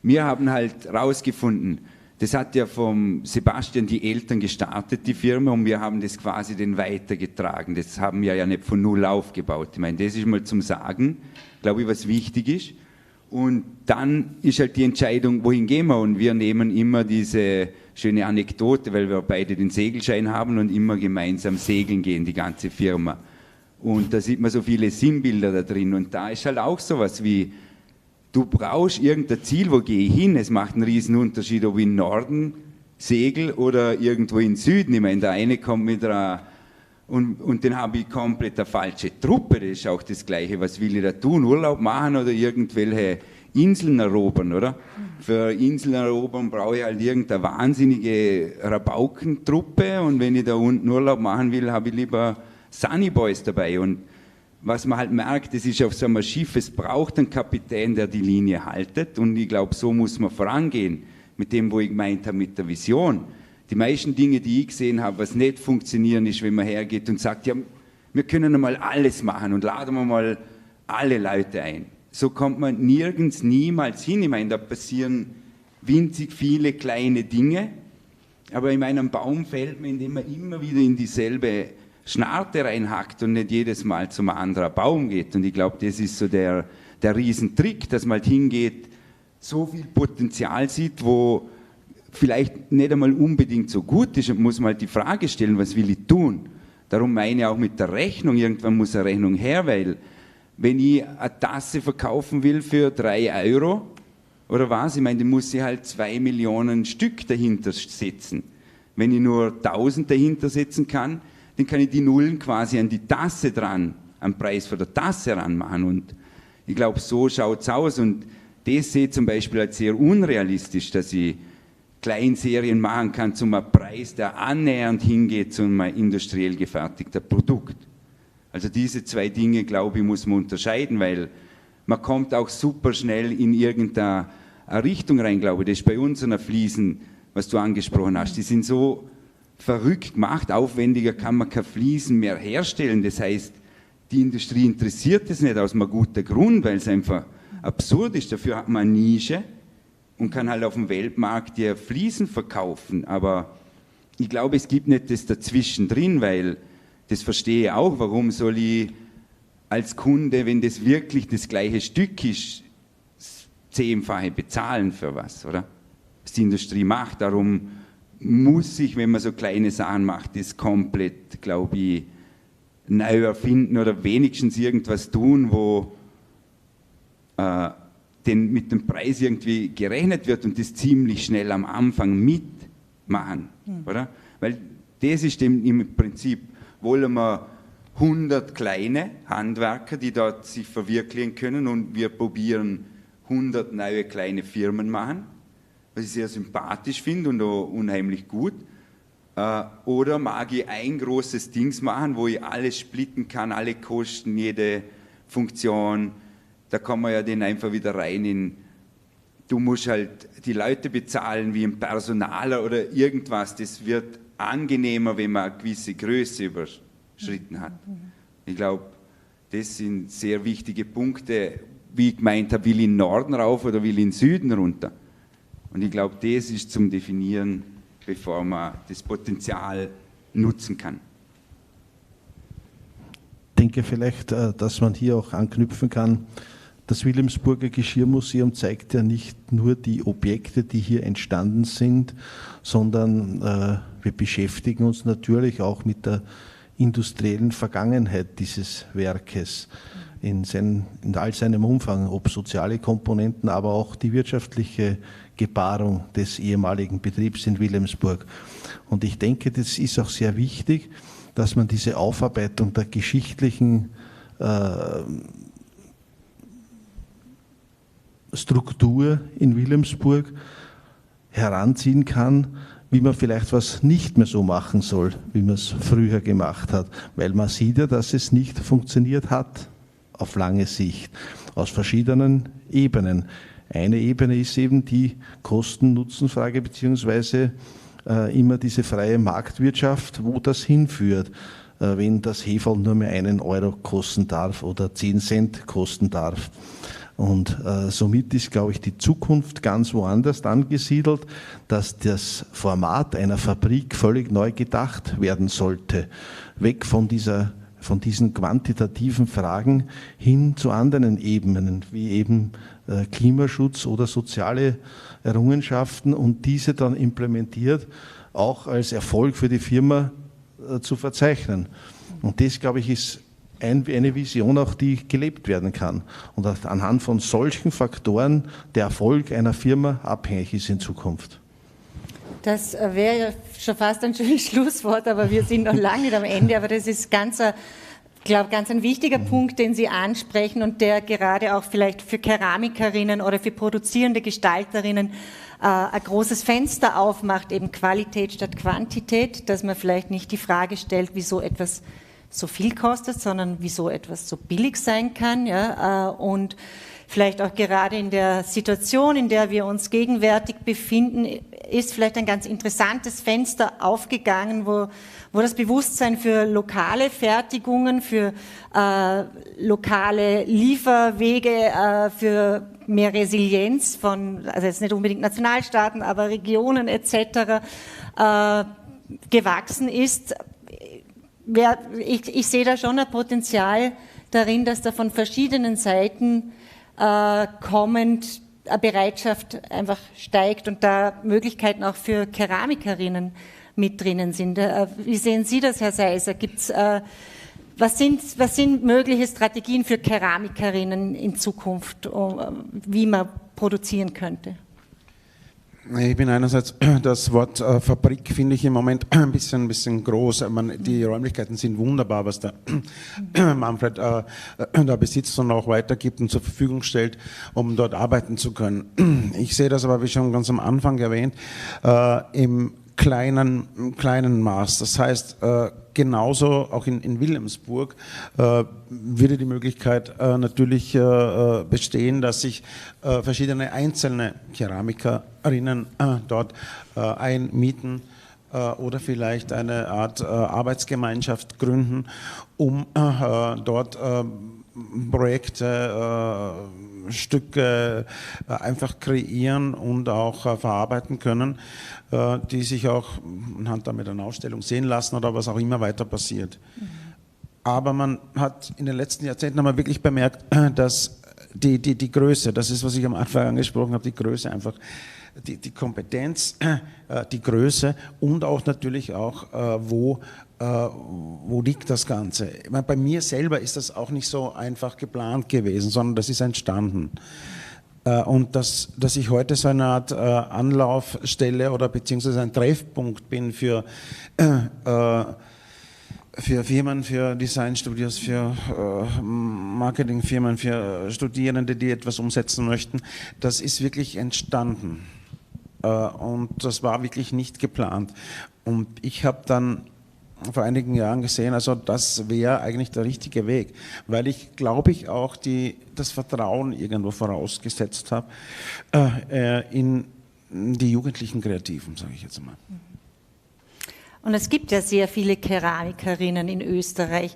wir haben halt rausgefunden, das hat ja vom Sebastian die Eltern gestartet, die Firma, und wir haben das quasi den weitergetragen. Das haben wir ja nicht von null aufgebaut. Ich meine, das ist mal zum Sagen, glaube ich, was wichtig ist. Und dann ist halt die Entscheidung, wohin gehen wir? Und wir nehmen immer diese schöne Anekdote, weil wir beide den Segelschein haben und immer gemeinsam segeln gehen, die ganze Firma. Und da sieht man so viele Sinnbilder da drin. Und da ist halt auch sowas wie, du brauchst irgendein Ziel, wo gehe ich hin? Es macht einen riesen Unterschied, ob ich im Norden segel oder irgendwo im Süden. Ich meine, der eine kommt mit einer, und den habe ich komplett eine falsche Truppe. Das ist auch das Gleiche. Was will ich da tun? Urlaub machen oder irgendwelche Inseln erobern, oder? Für Inseln erobern brauche ich halt irgendeine wahnsinnige Rabaukentruppe. Und wenn ich da unten Urlaub machen will, habe ich lieber Sunny Boys dabei. Und was man halt merkt, das ist auf so einem Schiff, es braucht einen Kapitän, der die Linie haltet, und ich glaube, so muss man vorangehen, mit dem, wo ich gemeint habe, mit der Vision. Die meisten Dinge, die ich gesehen habe, was nicht funktionieren, ist, wenn man hergeht und sagt, ja, wir können einmal alles machen und laden wir mal alle Leute ein. So kommt man nirgends, niemals hin. Ich meine, da passieren winzig viele kleine Dinge, aber in meinem Baum fällt man, indem man immer wieder in dieselbe Schnarte reinhackt und nicht jedes Mal zum anderen Baum geht. Und ich glaube, das ist so der Riesentrick, dass man halt hingeht, so viel Potenzial sieht, wo vielleicht nicht einmal unbedingt so gut ist, und muss man halt die Frage stellen, was will ich tun? Darum meine ich auch mit der Rechnung, irgendwann muss eine Rechnung her, weil wenn ich eine Tasse verkaufen will für 3 Euro oder was, ich meine, dann muss ich halt 2 Millionen Stück dahinter setzen. Wenn ich nur 1000 dahinter setzen kann, dann kann ich die Nullen quasi an die Tasse dran, am Preis von der Tasse ranmachen. Und ich glaube, so schaut es aus. Und das sehe ich zum Beispiel als sehr unrealistisch, dass ich Kleinserien machen kann zum Preis, der annähernd hingeht zum industriell gefertigten Produkt. Also diese 2 Dinge, glaube ich, muss man unterscheiden, weil man kommt auch super schnell in irgendeine Richtung rein, glaube ich. Das ist bei unseren Fliesen, was du angesprochen hast. Die sind so verrückt gemacht, aufwendiger kann man keine Fliesen mehr herstellen. Das heißt, die Industrie interessiert es nicht aus einem guten Grund, weil es einfach absurd ist. Dafür hat man eine Nische und kann halt auf dem Weltmarkt die Fliesen verkaufen. Aber ich glaube, es gibt nicht das dazwischen drin, weil das verstehe ich auch, warum soll ich als Kunde, wenn das wirklich das gleiche Stück ist, 10-fache bezahlen für was, oder? Was die Industrie macht. Darum muss ich, wenn man so kleine Sachen macht, das komplett, glaube ich, neu erfinden oder wenigstens irgendwas tun, wo denn mit dem Preis irgendwie gerechnet wird und das ziemlich schnell am Anfang mitmachen, oder? Weil das ist im Prinzip, wollen wir 100 kleine Handwerker, die dort sich verwirklichen können und wir probieren 100 neue kleine Firmen machen, was ich sehr sympathisch finde und auch unheimlich gut. Oder mag ich ein großes Dings machen, wo ich alles splitten kann, alle Kosten, jede Funktion. Da kann man ja den einfach wieder rein in, du musst halt die Leute bezahlen wie ein Personaler oder irgendwas. Das wird angenehmer, wenn man eine gewisse Größe überschritten hat. Ich glaube, das sind sehr wichtige Punkte. Wie ich gemeint habe, will ich in den Norden rauf oder will ich in den Süden runter? Und ich glaube, das ist zum Definieren, bevor man das Potenzial nutzen kann.
Ich denke vielleicht, dass man hier auch anknüpfen kann. Das Wilhelmsburger Geschirrmuseum zeigt ja nicht nur die Objekte, die hier entstanden sind, sondern wir beschäftigen uns natürlich auch mit der industriellen Vergangenheit dieses Werkes in all seinem Umfang, ob soziale Komponenten, aber auch die wirtschaftliche Gebarung des ehemaligen Betriebs in Wilhelmsburg. Und ich denke, das ist auch sehr wichtig, dass man diese Aufarbeitung der geschichtlichen Struktur in Wilhelmsburg heranziehen kann, wie man vielleicht was nicht mehr so machen soll, wie man es früher gemacht hat. Weil man sieht ja, dass es nicht funktioniert hat auf lange Sicht, aus verschiedenen Ebenen. Eine Ebene ist eben die Kosten-Nutzen-Frage, beziehungsweise immer diese freie Marktwirtschaft, wo das hinführt, wenn das Heferl nur mehr 1 Euro kosten darf oder 10 Cent kosten darf. Und somit ist, glaube ich, die Zukunft ganz woanders angesiedelt, dass das Format einer Fabrik völlig neu gedacht werden sollte. Weg von diesen quantitativen Fragen hin zu anderen Ebenen, wie eben Klimaschutz oder soziale Errungenschaften und diese dann implementiert, auch als Erfolg für die Firma zu verzeichnen. Und das, glaube ich, ist eine Vision auch, die gelebt werden kann und anhand von solchen Faktoren der Erfolg einer Firma abhängig ist in Zukunft.
Das wäre schon fast ein schönes Schlusswort, aber wir sind noch lange nicht am Ende. Aber das ist ganz ein wichtiger Punkt, den Sie ansprechen und der gerade auch vielleicht für Keramikerinnen oder für produzierende Gestalterinnen ein großes Fenster aufmacht, eben Qualität statt Quantität, dass man vielleicht nicht die Frage stellt, wieso etwas so viel kostet, sondern wieso etwas so billig sein kann, ja, und vielleicht auch gerade in der Situation, in der wir uns gegenwärtig befinden, ist vielleicht ein ganz interessantes Fenster aufgegangen, wo das Bewusstsein für lokale Fertigungen, für lokale Lieferwege, für mehr Resilienz von, also jetzt nicht unbedingt Nationalstaaten, aber Regionen etc. Gewachsen ist. Ich sehe da schon ein Potenzial darin, dass da von verschiedenen Seiten kommend eine Bereitschaft einfach steigt und da Möglichkeiten auch für Keramikerinnen mit drinnen sind. Wie sehen Sie das, Herr Seiser? Was sind mögliche Strategien für Keramikerinnen in Zukunft, wie man produzieren könnte?
Ich bin einerseits, das Wort Fabrik finde ich im Moment ein bisschen groß. Die Räumlichkeiten sind wunderbar, was der Manfred da besitzt und auch weitergibt und zur Verfügung stellt, um dort arbeiten zu können. Ich sehe das aber, wie schon ganz am Anfang erwähnt, im kleinen Maß. Das heißt, genauso auch in Wilhelmsburg würde die Möglichkeit natürlich bestehen, dass sich verschiedene einzelne Keramikerinnen dort einmieten oder vielleicht eine Art Arbeitsgemeinschaft gründen, um dort Projekte, Stücke einfach kreieren und auch verarbeiten können, die sich auch anhand mit einer Ausstellung sehen lassen oder was auch immer weiter passiert. Aber man hat in den letzten Jahrzehnten einmal wirklich bemerkt, dass die Größe, das ist, was ich am Anfang angesprochen habe, die Größe einfach, die Kompetenz, die Größe und auch natürlich auch, wo liegt das Ganze? Ich meine, bei mir selber ist das auch nicht so einfach geplant gewesen, sondern das ist entstanden. Und dass ich heute so eine Art Anlaufstelle oder beziehungsweise ein Treffpunkt bin für Firmen, für Designstudios, für Marketingfirmen, für Studierende, die etwas umsetzen möchten, das ist wirklich entstanden. Und das war wirklich nicht geplant. Und ich habe dann vor einigen Jahren gesehen, also das wäre eigentlich der richtige Weg, weil ich, glaube ich, auch das Vertrauen irgendwo vorausgesetzt habe in die jugendlichen Kreativen, sage ich jetzt mal.
Und es gibt ja sehr viele Keramikerinnen in Österreich.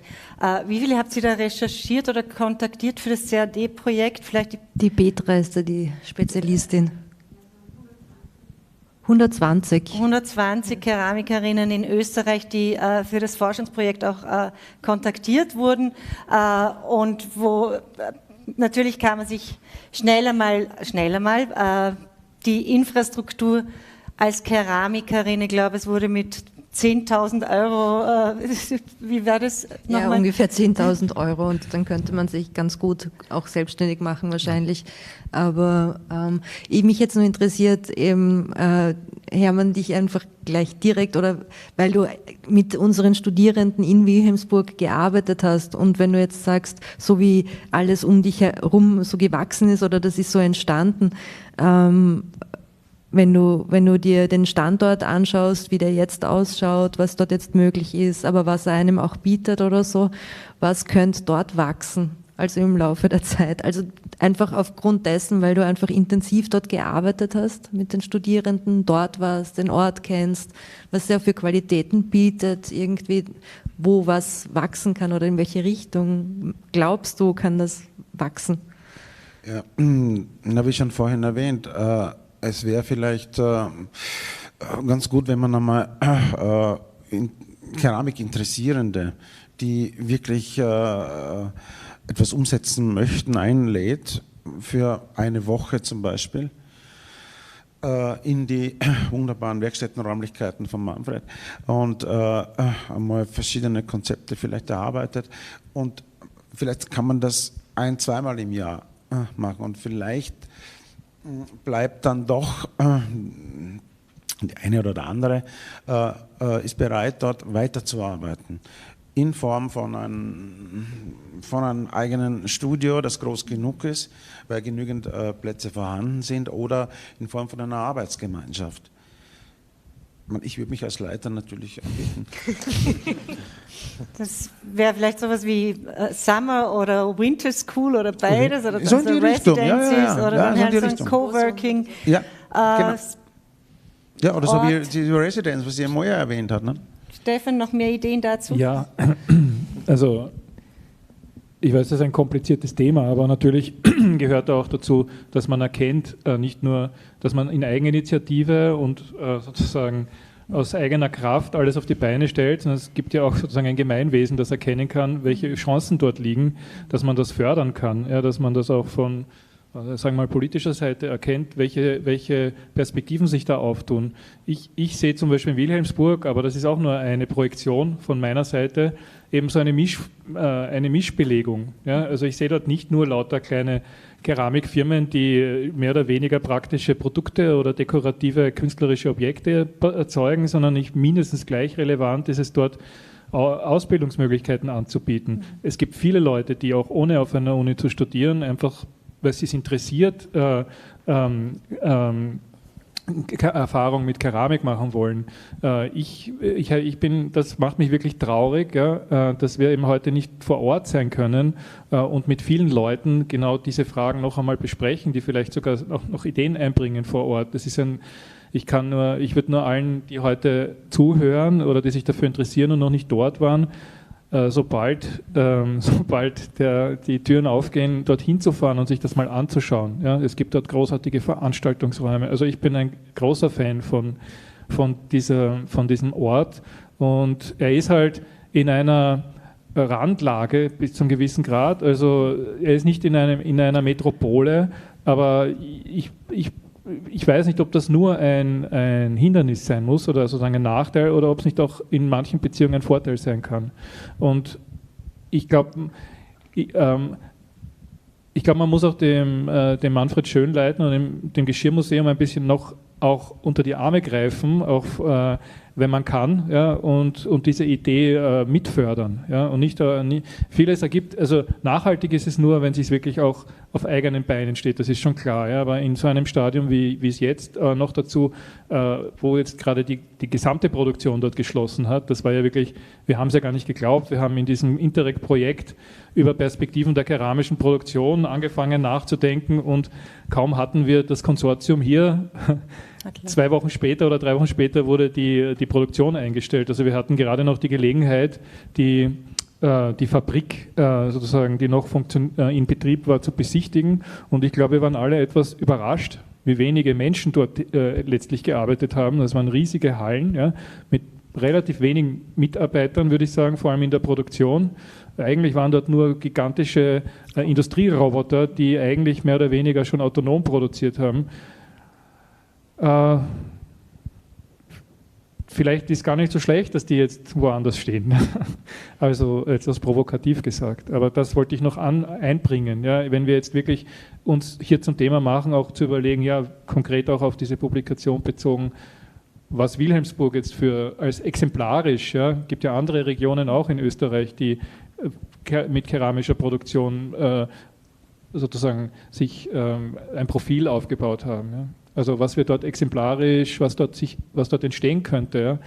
Wie viele habt ihr da recherchiert oder kontaktiert für das CAD-Projekt? Vielleicht
die Petra ist da die Spezialistin. 120 Keramikerinnen in Österreich, die für das Forschungsprojekt auch kontaktiert wurden und wo natürlich kann man sich schneller mal die Infrastruktur als Keramikerin, ich glaube, es wurde mit 10.000 Euro, wie war das nochmal? Ja, ungefähr 10.000 Euro und dann könnte man sich ganz gut auch selbstständig machen wahrscheinlich. Aber mich jetzt nur interessiert, eben, Hermann, dich einfach gleich direkt oder weil du mit unseren Studierenden in Wilhelmsburg gearbeitet hast und wenn du jetzt sagst, so wie alles um dich herum so gewachsen ist oder das ist so entstanden, wenn du dir den Standort anschaust, wie der jetzt ausschaut, was dort jetzt möglich ist, aber was er einem auch bietet oder so, was könnte dort wachsen, also im Laufe der Zeit? Also einfach aufgrund dessen, weil du einfach intensiv dort gearbeitet hast mit den Studierenden, dort warst, den Ort kennst, was er für Qualitäten bietet, irgendwie, wo was wachsen kann oder in welche Richtung glaubst du, kann das wachsen?
Ja, habe ich schon vorhin erwähnt, es wäre vielleicht ganz gut, wenn man einmal Keramikinteressierende, die wirklich etwas umsetzen möchten, einlädt, für eine Woche zum Beispiel, in die wunderbaren Werkstättenräumlichkeiten von Manfred und einmal verschiedene Konzepte vielleicht erarbeitet und vielleicht kann man das zweimal im Jahr machen und vielleicht bleibt dann doch die eine oder der andere ist bereit, dort weiterzuarbeiten. In Form von einem eigenen Studio, das groß genug ist, weil genügend Plätze vorhanden sind, oder in Form von einer Arbeitsgemeinschaft. Ich würde mich als Leiter natürlich anbieten.
Das wäre vielleicht sowas wie Summer oder Winter School oder beides oder
so in die Richtung.
Residencies oder dann
so
halt so ein Coworking.
Ja, genau. Ja, oder so wie die Residenz, was ihr Moja erwähnt hat. Ne?
Stefan, noch mehr Ideen dazu?
Ja, also ich weiß, das ist ein kompliziertes Thema, aber natürlich gehört auch dazu, dass man erkennt, nicht nur, dass man in Eigeninitiative und sozusagen aus eigener Kraft alles auf die Beine stellt, sondern es gibt ja auch sozusagen ein Gemeinwesen, das erkennen kann, welche Chancen dort liegen, dass man das fördern kann, ja, dass man das auch von, sagen wir mal, politischer Seite erkennt, welche Perspektiven sich da auftun. Ich sehe zum Beispiel in Wilhelmsburg, aber das ist auch nur eine Projektion von meiner Seite, eben so eine Mischbelegung. Ja? Also ich sehe dort nicht nur lauter kleine Keramikfirmen, die mehr oder weniger praktische Produkte oder dekorative künstlerische Objekte erzeugen, sondern mindestens gleich relevant ist es dort, Ausbildungsmöglichkeiten anzubieten. Es gibt viele Leute, die auch ohne auf einer Uni zu studieren, einfach, weil sie es interessiert, Erfahrung mit Keramik machen wollen. Das macht mich wirklich traurig, ja, dass wir eben heute nicht vor Ort sein können und mit vielen Leuten genau diese Fragen noch einmal besprechen, die vielleicht sogar noch Ideen einbringen vor Ort. Ich würde nur allen, die heute zuhören oder die sich dafür interessieren und noch nicht dort waren, sobald die Türen aufgehen, dorthin zu fahren und sich das mal anzuschauen. Ja, es gibt dort großartige Veranstaltungsräume. Also ich bin ein großer Fan von diesem Ort, und er ist halt in einer Randlage bis zum gewissen Grad. Also er ist nicht in einer Metropole, aber ich weiß nicht, ob das nur ein Hindernis sein muss oder sozusagen ein Nachteil, oder ob es nicht auch in manchen Beziehungen ein Vorteil sein kann. Und ich glaube, man muss auch dem Manfred Schönleitner und dem Geschirrmuseum ein bisschen noch auch unter die Arme greifen, auch wenn man kann, ja, und diese Idee mitfördern. Ja, und vieles ergibt, also nachhaltig ist es nur, wenn es wirklich auch auf eigenen Beinen steht, das ist schon klar, ja, aber in so einem Stadium wie es jetzt noch dazu, wo jetzt gerade die gesamte Produktion dort geschlossen hat, das war ja wirklich, wir haben es ja gar nicht geglaubt, wir haben in diesem Interreg-Projekt über Perspektiven der keramischen Produktion angefangen nachzudenken, und kaum hatten wir das Konsortium hier, 2 Wochen später oder 3 Wochen später wurde die Produktion eingestellt. Also wir hatten gerade noch die Gelegenheit, die Fabrik sozusagen, die noch in Betrieb war, zu besichtigen, und ich glaube, wir waren alle etwas überrascht, wie wenige Menschen dort letztlich gearbeitet haben. Das waren riesige Hallen, ja, mit relativ wenigen Mitarbeitern, würde ich sagen, vor allem in der Produktion. Eigentlich waren dort nur gigantische Industrieroboter, die eigentlich mehr oder weniger schon autonom produziert haben. Vielleicht ist gar nicht so schlecht, dass die jetzt woanders stehen. Also etwas provokativ gesagt. Aber das wollte ich noch einbringen. Ja, wenn wir jetzt wirklich uns hier zum Thema machen, auch zu überlegen, ja, konkret auch auf diese Publikation bezogen, was Wilhelmsburg jetzt als exemplarisch, ja, gibt ja andere Regionen auch in Österreich, die mit keramischer Produktion sozusagen sich ein Profil aufgebaut haben. Ja. Also was wir dort exemplarisch, was dort entstehen könnte. Ja.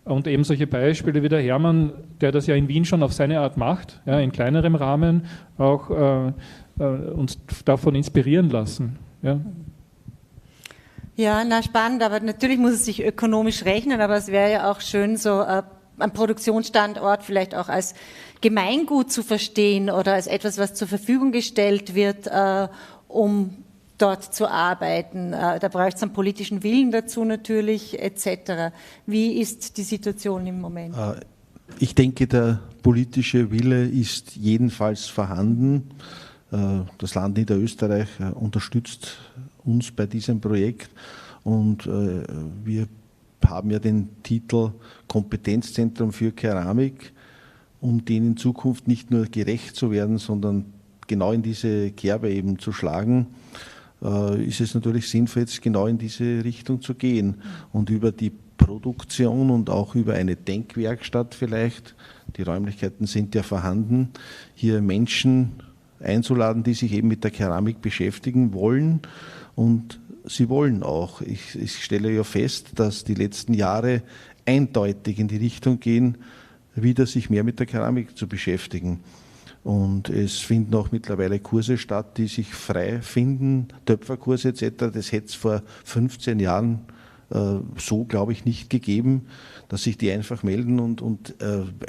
Und eben solche Beispiele wie der Hermann, der das ja in Wien schon auf seine Art macht, ja, in kleinerem Rahmen, auch uns davon inspirieren lassen. Ja.
Ja, spannend, aber natürlich muss es sich ökonomisch rechnen, aber es wäre ja auch schön, so einen Produktionsstandort vielleicht auch als Gemeingut zu verstehen oder als etwas, was zur Verfügung gestellt wird, um dort zu arbeiten. Da braucht es einen politischen Willen dazu natürlich, etc. Wie ist die Situation im Moment?
Ich denke, der politische Wille ist jedenfalls vorhanden. Das Land Niederösterreich unterstützt uns bei diesem Projekt, und wir haben ja den Titel Kompetenzzentrum für Keramik, um denen in Zukunft nicht nur gerecht zu werden, sondern genau in diese Kerbe eben zu schlagen, ist es natürlich sinnvoll, jetzt genau in diese Richtung zu gehen und über die Produktion und auch über eine Denkwerkstatt vielleicht, die Räumlichkeiten sind ja vorhanden, hier Menschen einzuladen, die sich eben mit der Keramik beschäftigen wollen, und sie wollen auch. Ich stelle ja fest, dass die letzten Jahre eindeutig in die Richtung gehen, wieder sich mehr mit der Keramik zu beschäftigen. Und es finden auch mittlerweile Kurse statt, die sich frei finden, Töpferkurse etc. Das hätte es vor 15 Jahren so, glaube ich, nicht gegeben, dass sich die einfach melden und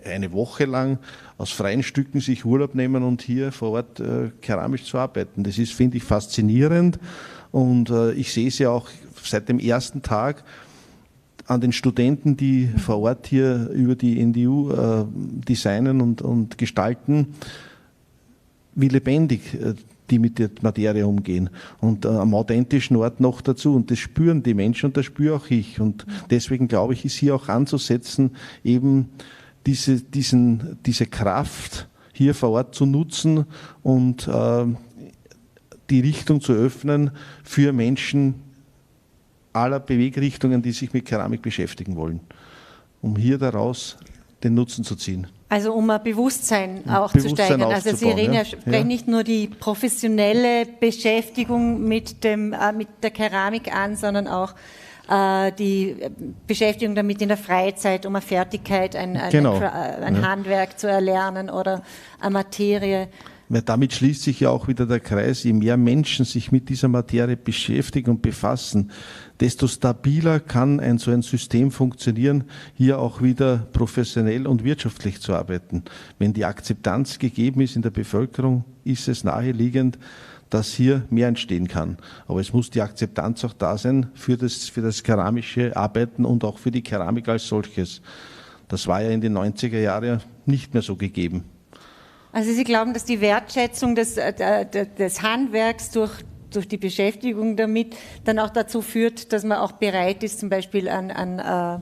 eine Woche lang aus freien Stücken sich Urlaub nehmen und hier vor Ort keramisch zu arbeiten. Das ist, finde ich, faszinierend, und ich sehe es ja auch seit dem ersten Tag an den Studenten, die vor Ort hier über die NDU designen und gestalten, wie lebendig die mit der Materie umgehen, und am authentischen Ort noch dazu, und das spüren die Menschen und das spüre auch ich, und deswegen glaube ich, ist hier auch anzusetzen, eben diese Kraft hier vor Ort zu nutzen und die Richtung zu öffnen für Menschen aller Bewegrichtungen, die sich mit Keramik beschäftigen wollen, um hier daraus den Nutzen zu ziehen.
Also um ein Bewusstsein auch zu steigern. Also Sie reden sprechen nicht nur die professionelle Beschäftigung mit der Keramik an, sondern auch die Beschäftigung damit in der Freizeit, um eine Fertigkeit, ein Handwerk zu erlernen oder eine Materie.
Weil damit schließt sich ja auch wieder der Kreis, je mehr Menschen sich mit dieser Materie beschäftigen und befassen, desto stabiler kann so ein System funktionieren, hier auch wieder professionell und wirtschaftlich zu arbeiten. Wenn die Akzeptanz gegeben ist in der Bevölkerung, ist es naheliegend, dass hier mehr entstehen kann. Aber es muss die Akzeptanz auch da sein für das keramische Arbeiten und auch für die Keramik als solches. Das war ja in den 90er Jahren nicht mehr so gegeben.
Also Sie glauben, dass die Wertschätzung des Handwerks durch die Beschäftigung damit dann auch dazu führt, dass man auch bereit ist, zum Beispiel einen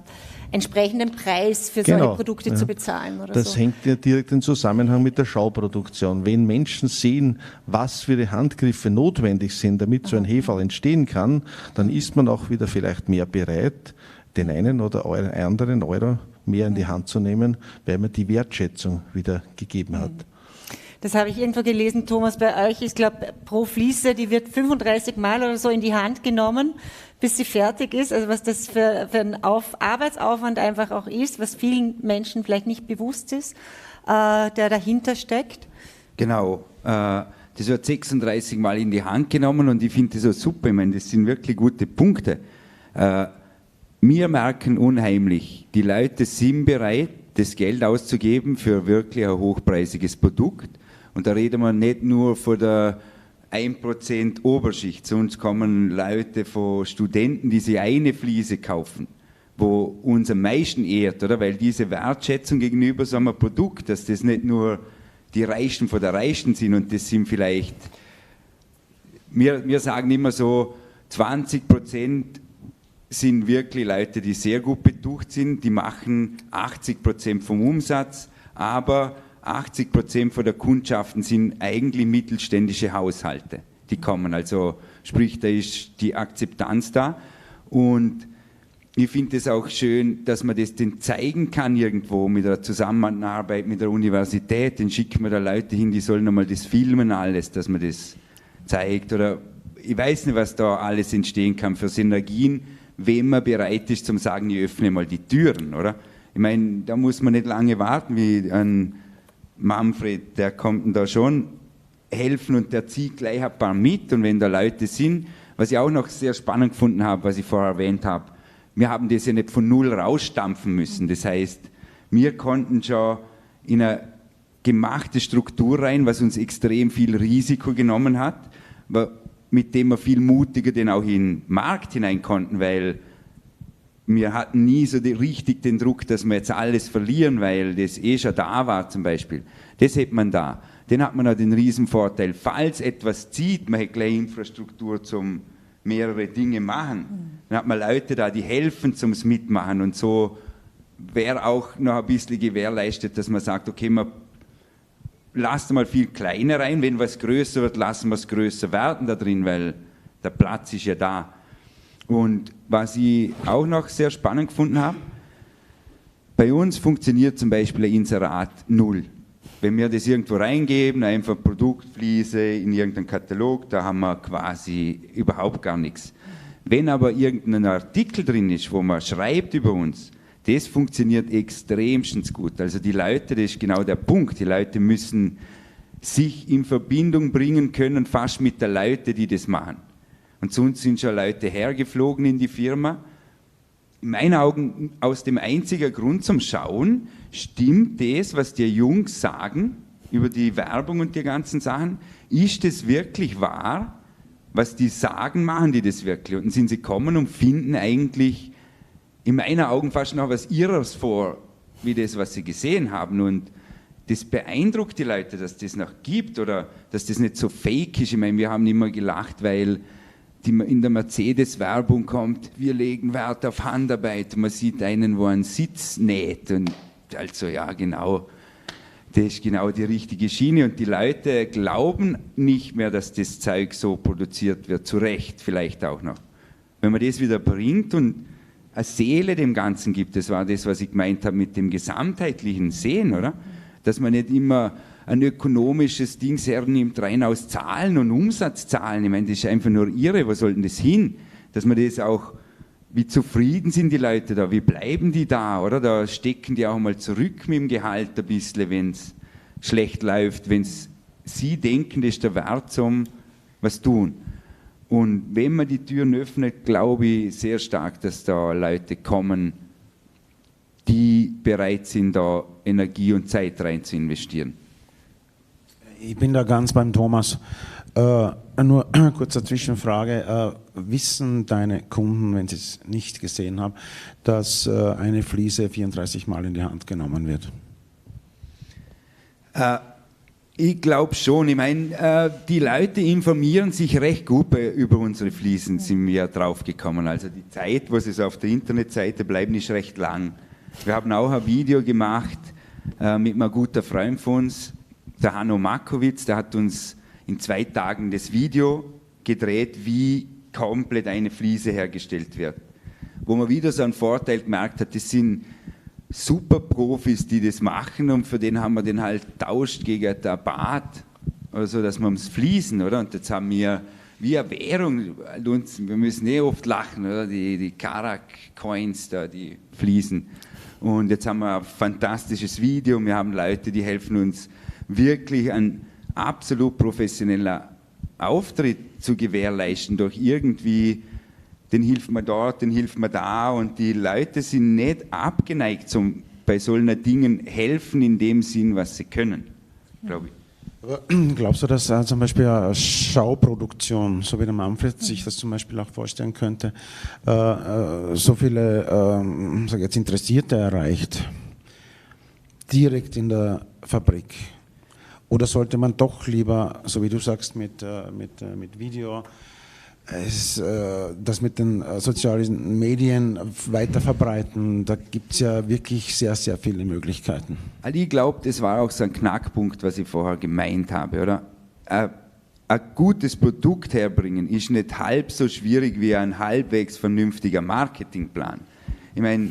entsprechenden Preis für solche Produkte zu bezahlen oder
das hängt ja direkt im Zusammenhang mit der Schauproduktion. Wenn Menschen sehen, was für die Handgriffe notwendig sind, damit so ein Heferl entstehen kann, dann ist man auch wieder vielleicht mehr bereit, den einen oder anderen Euro mehr in die Hand zu nehmen, weil man die Wertschätzung wieder gegeben hat.
Das habe ich irgendwo gelesen, Thomas, bei euch, ich glaube, pro Fliese, die wird 35 Mal oder so in die Hand genommen, bis sie fertig ist. Also was das für ein Arbeitsaufwand einfach auch ist, was vielen Menschen vielleicht nicht bewusst ist, der dahinter steckt.
Genau, das wird 36 Mal in die Hand genommen und ich finde das so super. Ich meine, das sind wirklich gute Punkte. Wir merken unheimlich, die Leute sind bereit, das Geld auszugeben für wirklich ein hochpreisiges Produkt. Und da reden wir nicht nur von der 1% Oberschicht. Zu uns kommen Leute von Studenten, die sich eine Fliese kaufen, wo uns am meisten ehrt, oder? Weil diese Wertschätzung gegenüber so einem Produkt, dass das nicht nur die Reichen von der Reichen sind und das sind vielleicht, wir sagen immer so, 20% sind wirklich Leute, die sehr gut betucht sind, die machen 80% vom Umsatz, aber 80% von der Kundschaften sind eigentlich mittelständische Haushalte, die kommen. Also sprich, da ist die Akzeptanz da und ich finde es auch schön, dass man das den zeigen kann irgendwo mit der Zusammenarbeit mit der Universität, dann schicken wir da Leute hin, die sollen einmal das filmen alles, dass man das zeigt oder ich weiß nicht, was da alles entstehen kann für Synergien, wenn man bereit ist zum sagen, ich öffne mal die Türen, oder? Ich meine, da muss man nicht lange warten, wie ein Manfred, der kommt da schon helfen und der zieht gleich ein paar mit und wenn da Leute sind, was ich auch noch sehr spannend gefunden habe, was ich vorher erwähnt habe, wir haben das ja nicht von null rausstampfen müssen, das heißt, wir konnten schon in eine gemachte Struktur rein, was uns extrem viel Risiko genommen hat, mit dem wir viel mutiger denn auch in den Markt hinein konnten, weil wir hatten nie so richtig den Druck, dass wir jetzt alles verlieren, weil das schon da war zum Beispiel. Das hätte man da. Dann hat man auch den Riesenvorteil, falls etwas zieht, man hat gleich Infrastruktur zum mehrere Dinge machen. Dann hat man Leute da, die helfen zum Mitmachen und so wäre auch noch ein bisschen gewährleistet, dass man sagt, okay, man lasst mal viel kleiner rein, wenn was größer wird, lassen wir es größer werden da drin, weil der Platz ist ja da. Und was ich auch noch sehr spannend gefunden habe, bei uns funktioniert zum Beispiel ein Inserat null. Wenn wir das irgendwo reingeben, einfach Produktfliese in irgendeinen Katalog, da haben wir quasi überhaupt gar nichts. Wenn aber irgendein Artikel drin ist, wo man schreibt über uns, das funktioniert extremstens gut. Also die Leute, das ist genau der Punkt, die Leute müssen sich in Verbindung bringen können, fast mit der Leute, die das machen. Und zu uns sind schon Leute hergeflogen in die Firma. In meinen Augen aus dem einzigen Grund zum Schauen, stimmt das, was die Jungs sagen über die Werbung und die ganzen Sachen? Ist das wirklich wahr? Was die sagen, machen die das wirklich? Und dann sind sie gekommen und finden eigentlich in meinen Augen fast noch was Irres vor, wie das, was sie gesehen haben. Und das beeindruckt die Leute, dass das noch gibt oder dass das nicht so fake ist. Ich meine, wir haben immer gelacht, weil in der Mercedes-Werbung kommt, wir legen Wert auf Handarbeit. Man sieht einen, wo einen Sitz näht und also ja, genau, das ist genau die richtige Schiene und die Leute glauben nicht mehr, dass das Zeug so produziert wird, zu Recht vielleicht auch noch. Wenn man das wieder bringt und eine Seele dem Ganzen gibt, das war das, was ich gemeint habe mit dem gesamtheitlichen Sehen, oder? Dass man nicht immer ein ökonomisches Ding hernimmt, rein aus Zahlen und Umsatzzahlen. Ich meine, das ist einfach nur irre, wo soll denn das hin? Dass man das auch, wie zufrieden sind die Leute da, wie bleiben die da, oder? Da stecken die auch mal zurück mit dem Gehalt ein bisschen, wenn es schlecht läuft, wenn sie denken, das ist der Wert zum was tun. Und wenn man die Türen öffnet, glaube ich sehr stark, dass da Leute kommen, die bereit sind, da Energie und Zeit rein zu investieren.
Ich bin da ganz beim Thomas. Nur eine kurze Zwischenfrage. Wissen deine Kunden, wenn sie es nicht gesehen haben, dass eine Fliese 34 Mal in die Hand genommen wird?
Ich glaube schon. Ich meine, die Leute informieren sich recht gut über unsere Fliesen, sind wir drauf gekommen. Also die Zeit, wo sie so auf der Internetseite bleiben, ist recht lang. Wir haben auch ein Video gemacht mit einem guten Freund von uns, der Hanno Markowitz, der hat uns in 2 Tagen das Video gedreht, wie komplett eine Fliese hergestellt wird. Wo man wieder so einen Vorteil gemerkt hat, das sind super Profis, die das machen und für den haben wir den halt tauscht gegen ein Bad, also dass wir ums Fließen, oder? Und jetzt haben wir wie eine Währung, wir müssen oft lachen, oder? Die Karak-Coins da, die Fliesen. Und jetzt haben wir ein fantastisches Video, wir haben Leute, die helfen uns wirklich einen absolut professioneller Auftritt zu gewährleisten, durch irgendwie, den hilft man dort, den hilft man da und die Leute sind nicht abgeneigt bei solchen Dingen helfen in dem Sinn, was sie können, glaube ich.
Glaubst du, dass zum Beispiel eine Schauproduktion, so wie der Manfred sich das zum Beispiel auch vorstellen könnte, so viele sag jetzt Interessierte erreicht, direkt in der Fabrik? Oder sollte man doch lieber, so wie du sagst, mit Video, das mit den sozialen Medien weiter verbreiten? Da gibt es ja wirklich sehr, sehr viele Möglichkeiten.
Also ich glaube, das war auch so ein Knackpunkt, was ich vorher gemeint habe, oder? Ein gutes Produkt herbringen ist nicht halb so schwierig wie ein halbwegs vernünftiger Marketingplan. Ich meine,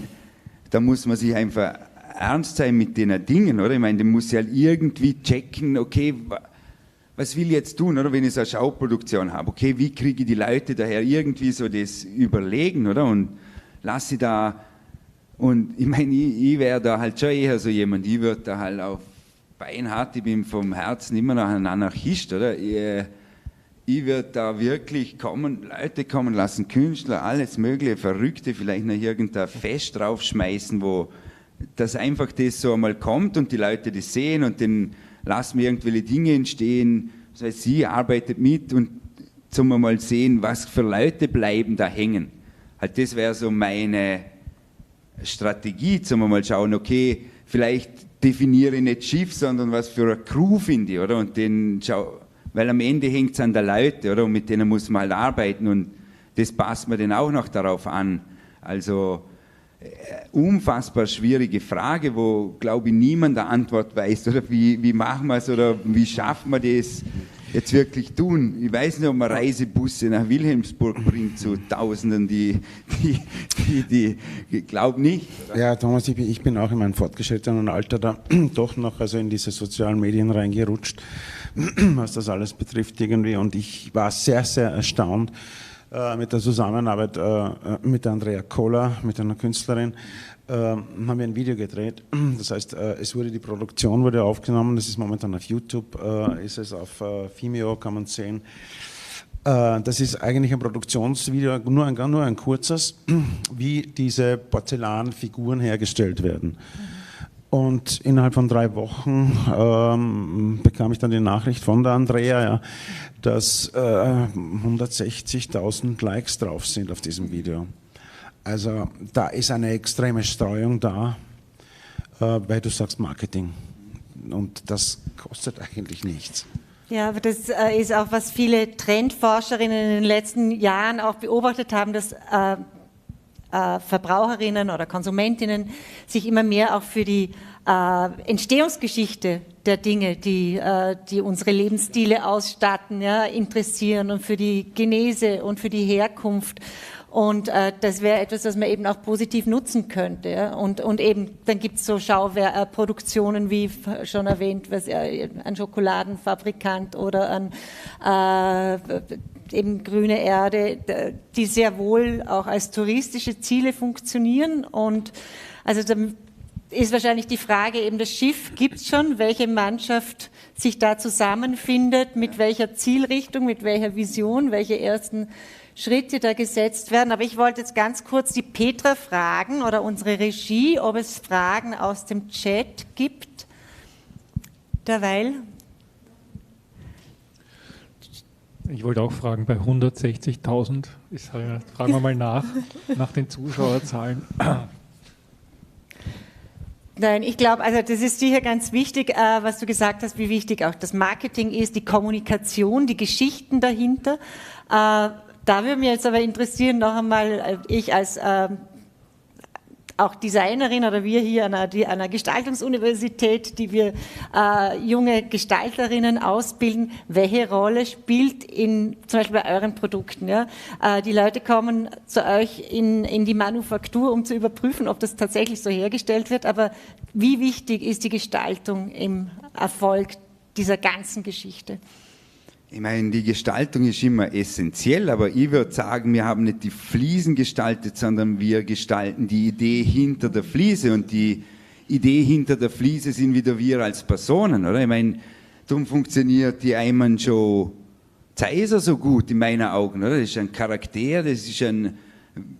da muss man sich einfach ernst sein mit den Dingen, oder? Ich meine, den muss ja halt irgendwie checken, okay, was will ich jetzt tun, oder? Wenn ich so eine Schauproduktion habe, okay, wie kriege ich die Leute daher irgendwie so das überlegen, oder? Und lasse ich da, und ich meine, ich wäre da halt schon eher so jemand, ich würde da halt auf beinhart, ich bin vom Herzen immer noch ein Anarchist, oder? Ich würde da wirklich Leute kommen lassen, Künstler, alles mögliche, Verrückte, vielleicht noch irgendein Fest draufschmeißen, wo dass einfach das so einmal kommt und die Leute das sehen und dann lassen wir irgendwelche Dinge entstehen, das heißt, sie arbeitet mit und zum mal sehen, was für Leute bleiben da hängen. Halt, das wäre so meine Strategie, zum mal schauen, okay, vielleicht definiere ich nicht Schiff, sondern was für eine Crew finde ich, oder? Und den weil am Ende hängt es an der Leute, oder? Und mit denen muss man halt arbeiten und das passt man dann auch noch darauf an. Also unfassbar schwierige Frage, wo, glaube ich, niemand eine Antwort weiß, oder wie machen wir es, oder wie schaffen wir das jetzt wirklich tun? Ich weiß nicht, ob man Reisebusse nach Wilhelmsburg bringt zu Tausenden, die glaube nicht. Oder?
Ja, Thomas, ich bin auch in meinem fortgeschrittenen Alter da doch noch also in diese sozialen Medien reingerutscht, was das alles betrifft irgendwie, und ich war sehr, sehr erstaunt, mit der Zusammenarbeit mit Andrea Kohler, mit einer Künstlerin, haben wir ein Video gedreht. Das heißt, die Produktion wurde aufgenommen, das ist momentan auf YouTube, ist es auf Vimeo, kann man sehen. Das ist eigentlich ein Produktionsvideo, nur ein kurzes, wie diese Porzellanfiguren hergestellt werden. Und innerhalb von 3 Wochen bekam ich dann die Nachricht von der Andrea, ja, dass 160.000 Likes drauf sind auf diesem Video. Also da ist eine extreme Streuung da, weil du sagst Marketing. Und das kostet eigentlich nichts.
Ja, aber das ist auch, was viele Trendforscherinnen in den letzten Jahren auch beobachtet haben, dass Verbraucherinnen oder Konsumentinnen sich immer mehr auch für die Entstehungsgeschichte der Dinge, die unsere Lebensstile ausstatten, ja, interessieren und für die Genese und für die Herkunft. Und das wäre etwas, was man eben auch positiv nutzen könnte. Ja? Und eben, dann gibt es so Produktionen, wie schon erwähnt, ein Schokoladenfabrikant oder an eben grüne Erde, die sehr wohl auch als touristische Ziele funktionieren. Und also dann ist wahrscheinlich die Frage, eben das Schiff gibt es schon, welche Mannschaft sich da zusammenfindet, mit welcher Zielrichtung, mit welcher Vision, welche ersten Schritte da gesetzt werden. Aber ich wollte jetzt ganz kurz die Petra fragen oder unsere Regie, ob es Fragen aus dem Chat gibt. Derweil.
Ich wollte auch fragen, bei 160.000, fragen wir mal nach den Zuschauerzahlen.
Nein, ich glaube, also das ist sicher ganz wichtig, was du gesagt hast, wie wichtig auch das Marketing ist, die Kommunikation, die Geschichten dahinter. Da würde mich jetzt aber interessieren, noch einmal, ich als auch Designerin oder wir hier an einer Gestaltungsuniversität, die wir junge Gestalterinnen ausbilden, welche Rolle spielt zum Beispiel bei euren Produkten? Ja? Die Leute kommen zu euch in die Manufaktur, um zu überprüfen, ob das tatsächlich so hergestellt wird, aber wie wichtig ist die Gestaltung im Erfolg dieser ganzen Geschichte?
Ich meine, die Gestaltung ist immer essentiell, aber ich würde sagen, wir haben nicht die Fliesen gestaltet, sondern wir gestalten die Idee hinter der Fliese und die Idee hinter der Fliese sind wieder wir als Personen, oder? Ich meine, darum funktioniert die Eimann Show Zeiser so gut in meinen Augen, oder? Das ist ein Charakter, das ist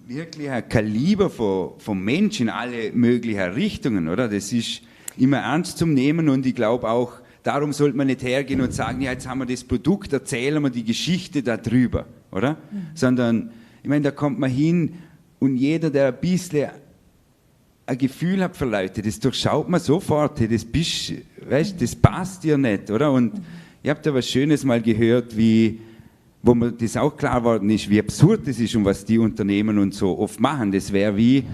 wirklich ein Kaliber vom Mensch in alle möglichen Richtungen, oder? Das ist immer ernst zum Nehmen und ich glaube auch, darum sollte man nicht hergehen und sagen, ja, jetzt haben wir das Produkt, erzählen wir die Geschichte darüber, oder? Sondern, ich meine, da kommt man hin und jeder, der ein bisschen ein Gefühl hat für Leute, das durchschaut man sofort, hey, das passt dir nicht, oder? Und ich habe da was Schönes mal gehört, wo mir das auch klar geworden ist, wie absurd das ist und was die Unternehmen und so oft machen. Das wäre wie,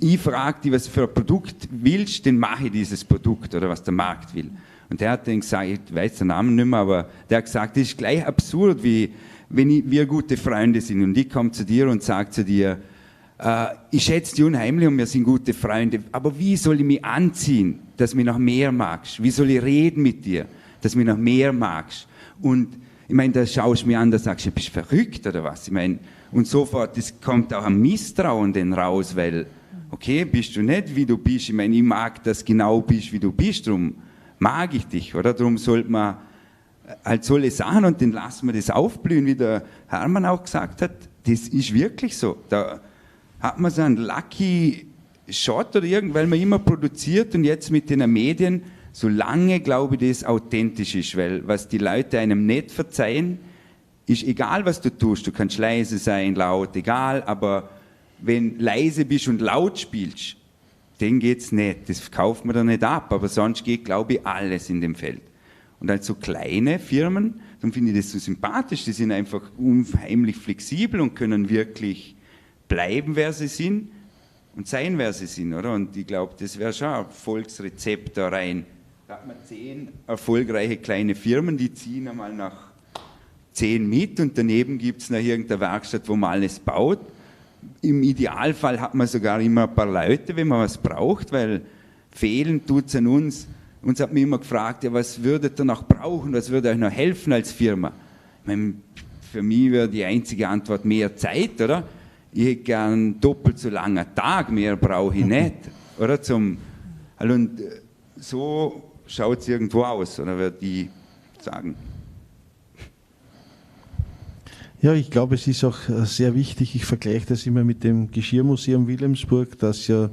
ich frage dich, was für ein Produkt willst, dann mache ich dieses Produkt oder was der Markt will. Und der hat dann gesagt, ich weiß den Namen nicht mehr, aber der hat gesagt, das ist gleich absurd, wie wenn wir gute Freunde sind und ich komme zu dir und sage zu dir, ich schätze dich unheimlich und wir sind gute Freunde, aber wie soll ich mich anziehen, dass du mich noch mehr magst? Wie soll ich reden mit dir, dass du mich noch mehr magst? Und ich meine, da schaust du mich an, da sagst du, bist du verrückt oder was? Ich meine, und sofort, das kommt auch ein Misstrauen dann raus, weil okay, bist du nicht, wie du bist. Ich meine, ich mag, dass du genau bist, wie du bist. Darum mag ich dich, oder? Darum sollte man halt solche Sachen und dann lassen wir das aufblühen, wie der Hermann auch gesagt hat. Das ist wirklich so. Da hat man so einen Lucky Shot oder weil man immer produziert und jetzt mit den Medien, solange, glaube ich, das authentisch ist, weil was die Leute einem nicht verzeihen, ist egal, was du tust. Du kannst leise sein, laut, egal, aber wenn leise bist und laut spielst, dann geht's nicht. Das kauft man dann nicht ab. Aber sonst geht, glaube ich, alles in dem Feld. Und als so kleine Firmen, dann finde ich das so sympathisch. Die sind einfach unheimlich flexibel und können wirklich bleiben, wer sie sind und sein, wer sie sind, oder? Und ich glaube, das wäre schon ein Erfolgsrezept da rein. Da hat man 10 erfolgreiche kleine Firmen, die ziehen einmal nach 10 mit und daneben gibt es noch irgendeine Werkstatt, wo man alles baut. Im Idealfall hat man sogar immer ein paar Leute, wenn man was braucht, weil fehlen tut es an uns. Uns hat man immer gefragt, ja, was würdet ihr noch brauchen, was würde euch noch helfen als Firma? Ich meine, für mich wäre die einzige Antwort mehr Zeit, oder? Ich hätte gern doppelt so langen Tag, mehr brauche ich nicht, oder? Und so schaut es irgendwo aus, oder würde ich sagen.
Ja, ich glaube, es ist auch sehr wichtig, ich vergleiche das immer mit dem Geschirrmuseum Wilhelmsburg, das ja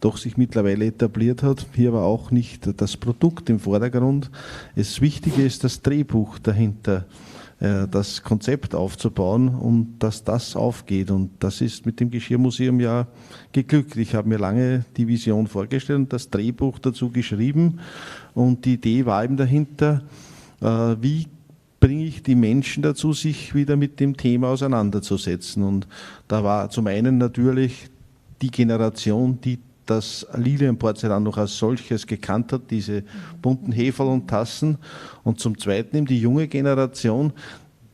doch sich mittlerweile etabliert hat. Hier war auch nicht das Produkt im Vordergrund. Das Wichtige ist das Drehbuch dahinter, das Konzept aufzubauen und dass das aufgeht. Und das ist mit dem Geschirrmuseum ja geglückt. Ich habe mir lange die Vision vorgestellt und das Drehbuch dazu geschrieben. Und die Idee war eben dahinter, wie bringe ich die Menschen dazu, sich wieder mit dem Thema auseinanderzusetzen. Und da war zum einen natürlich die Generation, die das Lilienporzellan noch als solches gekannt hat, diese bunten Heferl und Tassen. Und zum Zweiten eben die junge Generation,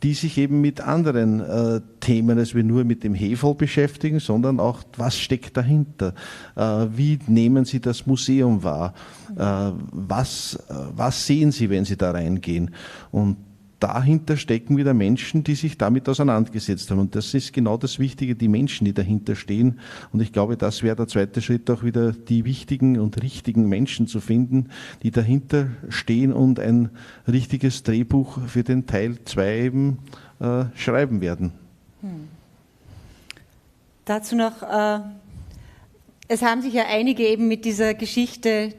die sich eben mit anderen Themen als wir nur mit dem Heferl beschäftigen, sondern auch, was steckt dahinter? Wie nehmen sie das Museum wahr? Was sehen sie, wenn sie da reingehen? Und dahinter stecken wieder Menschen, die sich damit auseinandergesetzt haben. Und das ist genau das Wichtige, die Menschen, die dahinter stehen. Und ich glaube, das wäre der zweite Schritt, auch wieder die wichtigen und richtigen Menschen zu finden, die dahinter stehen und ein richtiges Drehbuch für den Teil 2 eben schreiben werden.
Dazu noch, es haben sich ja einige eben mit dieser Geschichte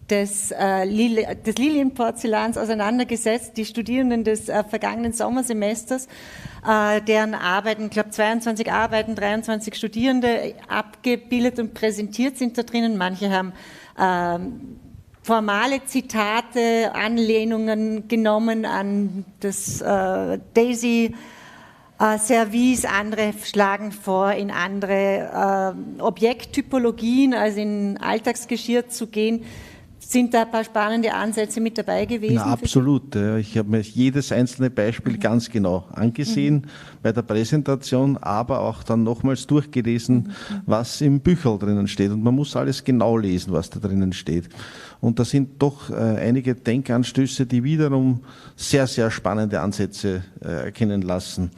des Lilienporzellans auseinandergesetzt, die Studierenden des vergangenen Sommersemesters, deren Arbeiten, ich glaube 22 Arbeiten, 23 Studierende abgebildet und präsentiert sind da drinnen. Manche haben formale Zitate, Anlehnungen genommen an das Daisy Service, andere schlagen vor, in andere Objekttypologien, also in Alltagsgeschirr zu gehen. Sind da ein paar spannende Ansätze mit dabei gewesen?
Na, absolut. Ich habe mir jedes einzelne Beispiel ganz genau angesehen bei der Präsentation, aber auch dann nochmals durchgelesen, was im Bücherl drinnen steht. Und man muss alles genau lesen, was da drinnen steht. Und da sind doch einige Denkanstöße, die wiederum sehr, sehr spannende Ansätze erkennen lassen.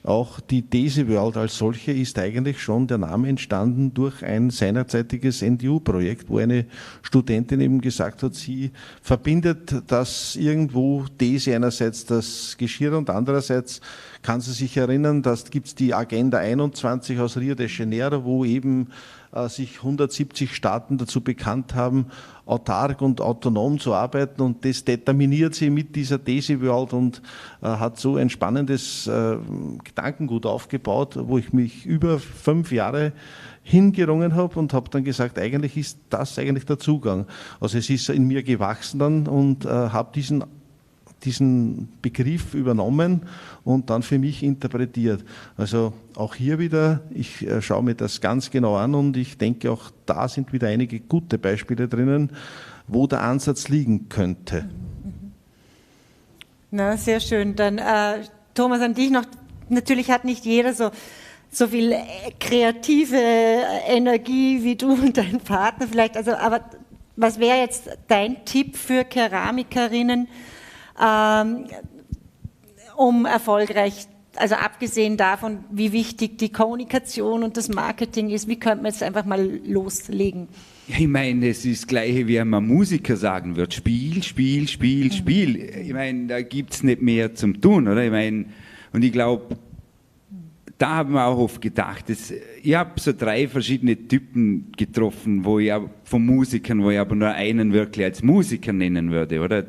Auch die Daisy World als solche ist eigentlich schon der Name entstanden durch ein seinerzeitiges NTU-Projekt, wo eine Studentin eben gesagt hat, sie verbindet das irgendwo Daisy einerseits das Geschirr und andererseits kann sie sich erinnern, dass gibt es die Agenda 21 aus Rio de Janeiro, wo eben sich 170 Staaten dazu bekannt haben, autark und autonom zu arbeiten, und das determiniert sie mit dieser Daisy World und hat so ein spannendes Gedankengut aufgebaut, wo ich mich über 5 Jahre hingerungen habe und habe dann gesagt, eigentlich ist das eigentlich der Zugang. Also es ist in mir gewachsen dann und habe diesen Begriff übernommen und dann für mich interpretiert. Also auch hier wieder, ich schaue mir das ganz genau an und ich denke, auch da sind wieder einige gute Beispiele drinnen, wo der Ansatz liegen könnte.
Na, sehr schön. Dann Thomas, an dich noch. Natürlich hat nicht jeder so viel kreative Energie wie du und dein Partner vielleicht. Also, aber was wäre jetzt dein Tipp für Keramikerinnen, um erfolgreich, also abgesehen davon, wie wichtig die Kommunikation und das Marketing ist, wie könnte man jetzt einfach mal loslegen?
Ja, ich meine, es ist das Gleiche, wie man Musiker sagen wird, Spiel, Spiel, Spiel, Spiel. Ich meine, da gibt es nicht mehr zum Tun, oder? Ich meine, und ich glaube, da haben wir auch oft gedacht, ich habe so 3 verschiedene Typen getroffen, von Musikern, wo ich aber nur einen wirklich als Musiker nennen würde, oder?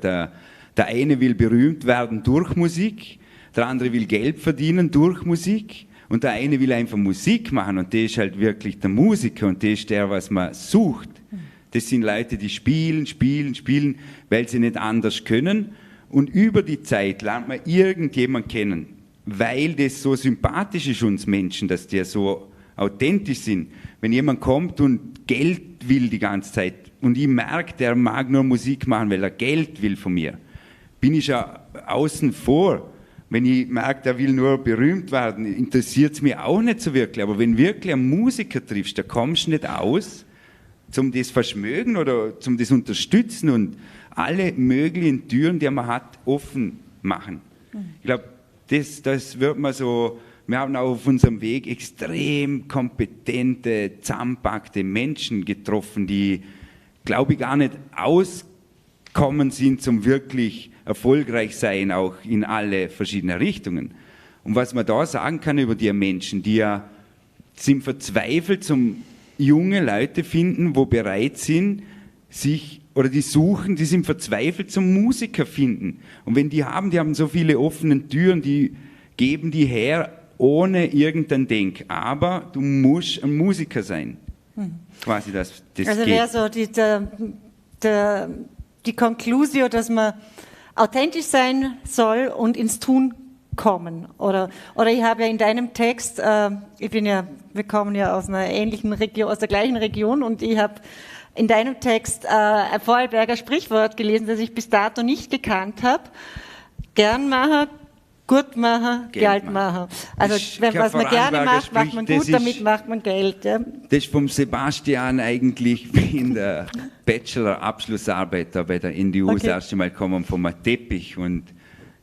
Der eine will berühmt werden durch Musik, der andere will Geld verdienen durch Musik und der eine will einfach Musik machen und der ist halt wirklich der Musiker und der ist der, was man sucht. Das sind Leute, die spielen, weil sie nicht anders können, und über die Zeit lernt man irgendjemanden kennen, weil das so sympathisch ist uns Menschen, dass die so authentisch sind. Wenn jemand kommt und Geld will die ganze Zeit und ich merke, der mag nur Musik machen, weil er Geld will von mir, bin ich ja außen vor. Wenn ich merke, der will nur berühmt werden, interessiert es mich auch nicht so wirklich. Aber wenn wirklich einen Musiker triffst, da kommst du nicht aus, zum das Verschmögen oder zum das Unterstützen und alle möglichen Türen, die man hat, offen machen. Ich glaube, das wird man so, wir haben auch auf unserem Weg extrem kompetente, zusammenpackte Menschen getroffen, die, glaube ich, gar nicht auskommen sind zum wirklich erfolgreich sein, auch in alle verschiedenen Richtungen. Und was man da sagen kann über die Menschen, die ja sind verzweifelt, zum junge Leute finden, wo bereit sind, die suchen, die sind verzweifelt zum Musiker finden. Und wenn die haben so viele offene Türen, die geben die her ohne irgendein Denk. Aber du musst ein Musiker sein. Quasi das
also wäre so die Conclusio, dass man authentisch sein soll und ins Tun kommen. Oder ich habe ja in deinem Text, wir kommen ja aus einer ähnlichen Region, aus der gleichen Region, und ich habe in deinem Text ein Vorarlberger Sprichwort gelesen, das ich bis dato nicht gekannt habe. Gernmacher, Gutmacher, Geldmacher. Also was man gerne macht, macht man gut, damit macht man Geld. Ja.
Das ist vom Sebastian eigentlich in der Bachelor-Abschlussarbeit da bei der NDU das erste Mal gekommen vom Teppich, und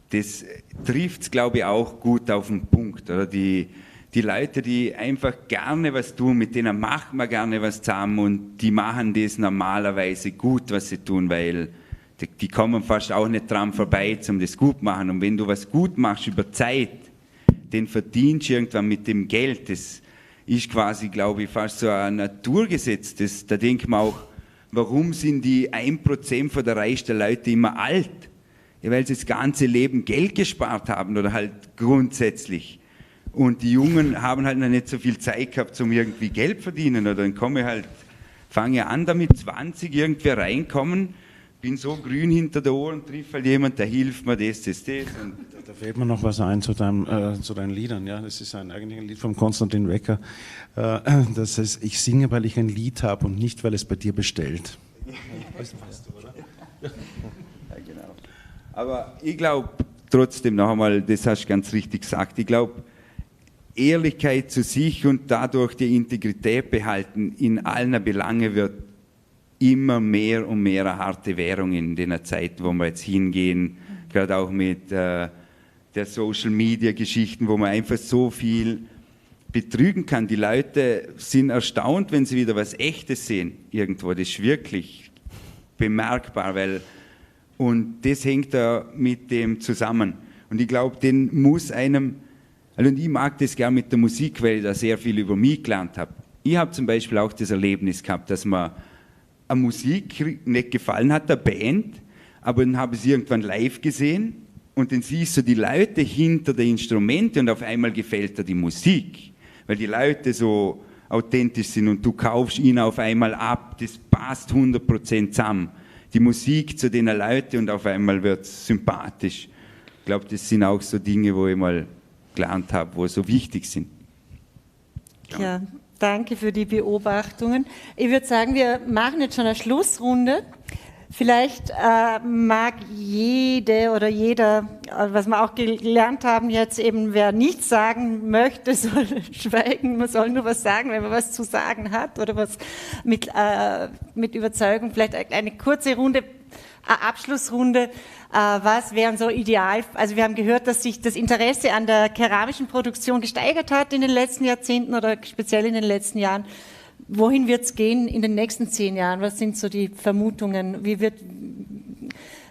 das trifft es, glaube ich, auch gut auf den Punkt. Oder? Die Leute, die einfach gerne was tun, mit denen macht man gerne was zusammen, und die machen das normalerweise gut, was sie tun, weil die kommen fast auch nicht dran vorbei, um das gut zu machen. Und wenn du was gut machst über Zeit, den verdienst du irgendwann mit dem Geld. Das ist quasi, glaube ich, fast so ein Naturgesetz. Da denkt man auch, warum sind die 1% von der reichsten Leute immer alt? Ja, weil sie das ganze Leben Geld gespart haben oder halt grundsätzlich. Und die Jungen haben halt noch nicht so viel Zeit gehabt, um irgendwie Geld zu verdienen. Oder dann fange an, damit 20 irgendwie reinkommen, bin so grün hinter den Ohren, triff halt jemand, der hilft mir, das. Und
da fällt mir noch was ein zu deinen Liedern. Ja? Das ist eigentlich ein Lied von Konstantin Wecker. Das heißt, ich singe, weil ich ein Lied habe und nicht, weil es bei dir bestellt. Das weißt du, oder?
Ja, genau. Aber ich glaube trotzdem noch einmal, das hast du ganz richtig gesagt, ich glaube, Ehrlichkeit zu sich und dadurch die Integrität behalten in allen Belangen wird immer mehr und mehr eine harte Währung in der Zeit, wo wir jetzt hingehen, gerade auch mit der Social-Media-Geschichten, wo man einfach so viel betrügen kann. Die Leute sind erstaunt, wenn sie wieder was Echtes sehen irgendwo. Das ist wirklich bemerkbar, und das hängt da mit dem zusammen. Und ich glaube, den muss und ich mag das gerne mit der Musik, weil ich da sehr viel über mich gelernt habe. Ich habe zum Beispiel auch das Erlebnis gehabt, dass mir eine Musik nicht gefallen hat, der Band, aber dann habe ich sie irgendwann live gesehen und dann siehst du die Leute hinter den Instrumenten und auf einmal gefällt dir die Musik, weil die Leute so authentisch sind und du kaufst ihn auf einmal ab, das passt 100% zusammen. Die Musik zu den Leuten und auf einmal wird es sympathisch. Ich glaube, das sind auch so Dinge, wo ich mal gelernt habe, wo so wichtig sind.
Ja, danke für die Beobachtungen. Ich würde sagen, wir machen jetzt schon eine Schlussrunde. Vielleicht mag jede oder jeder, was wir auch gelernt haben jetzt eben, wer nichts sagen möchte, soll schweigen. Man soll nur was sagen, wenn man was zu sagen hat oder was mit Überzeugung. Vielleicht eine kurze Runde, eine Abschlussrunde. Was wären so ideal? Also wir haben gehört, dass sich das Interesse an der keramischen Produktion gesteigert hat in den letzten Jahrzehnten oder speziell in den letzten Jahren. Wohin wird es gehen in den nächsten 10 Jahren? Was sind so die Vermutungen?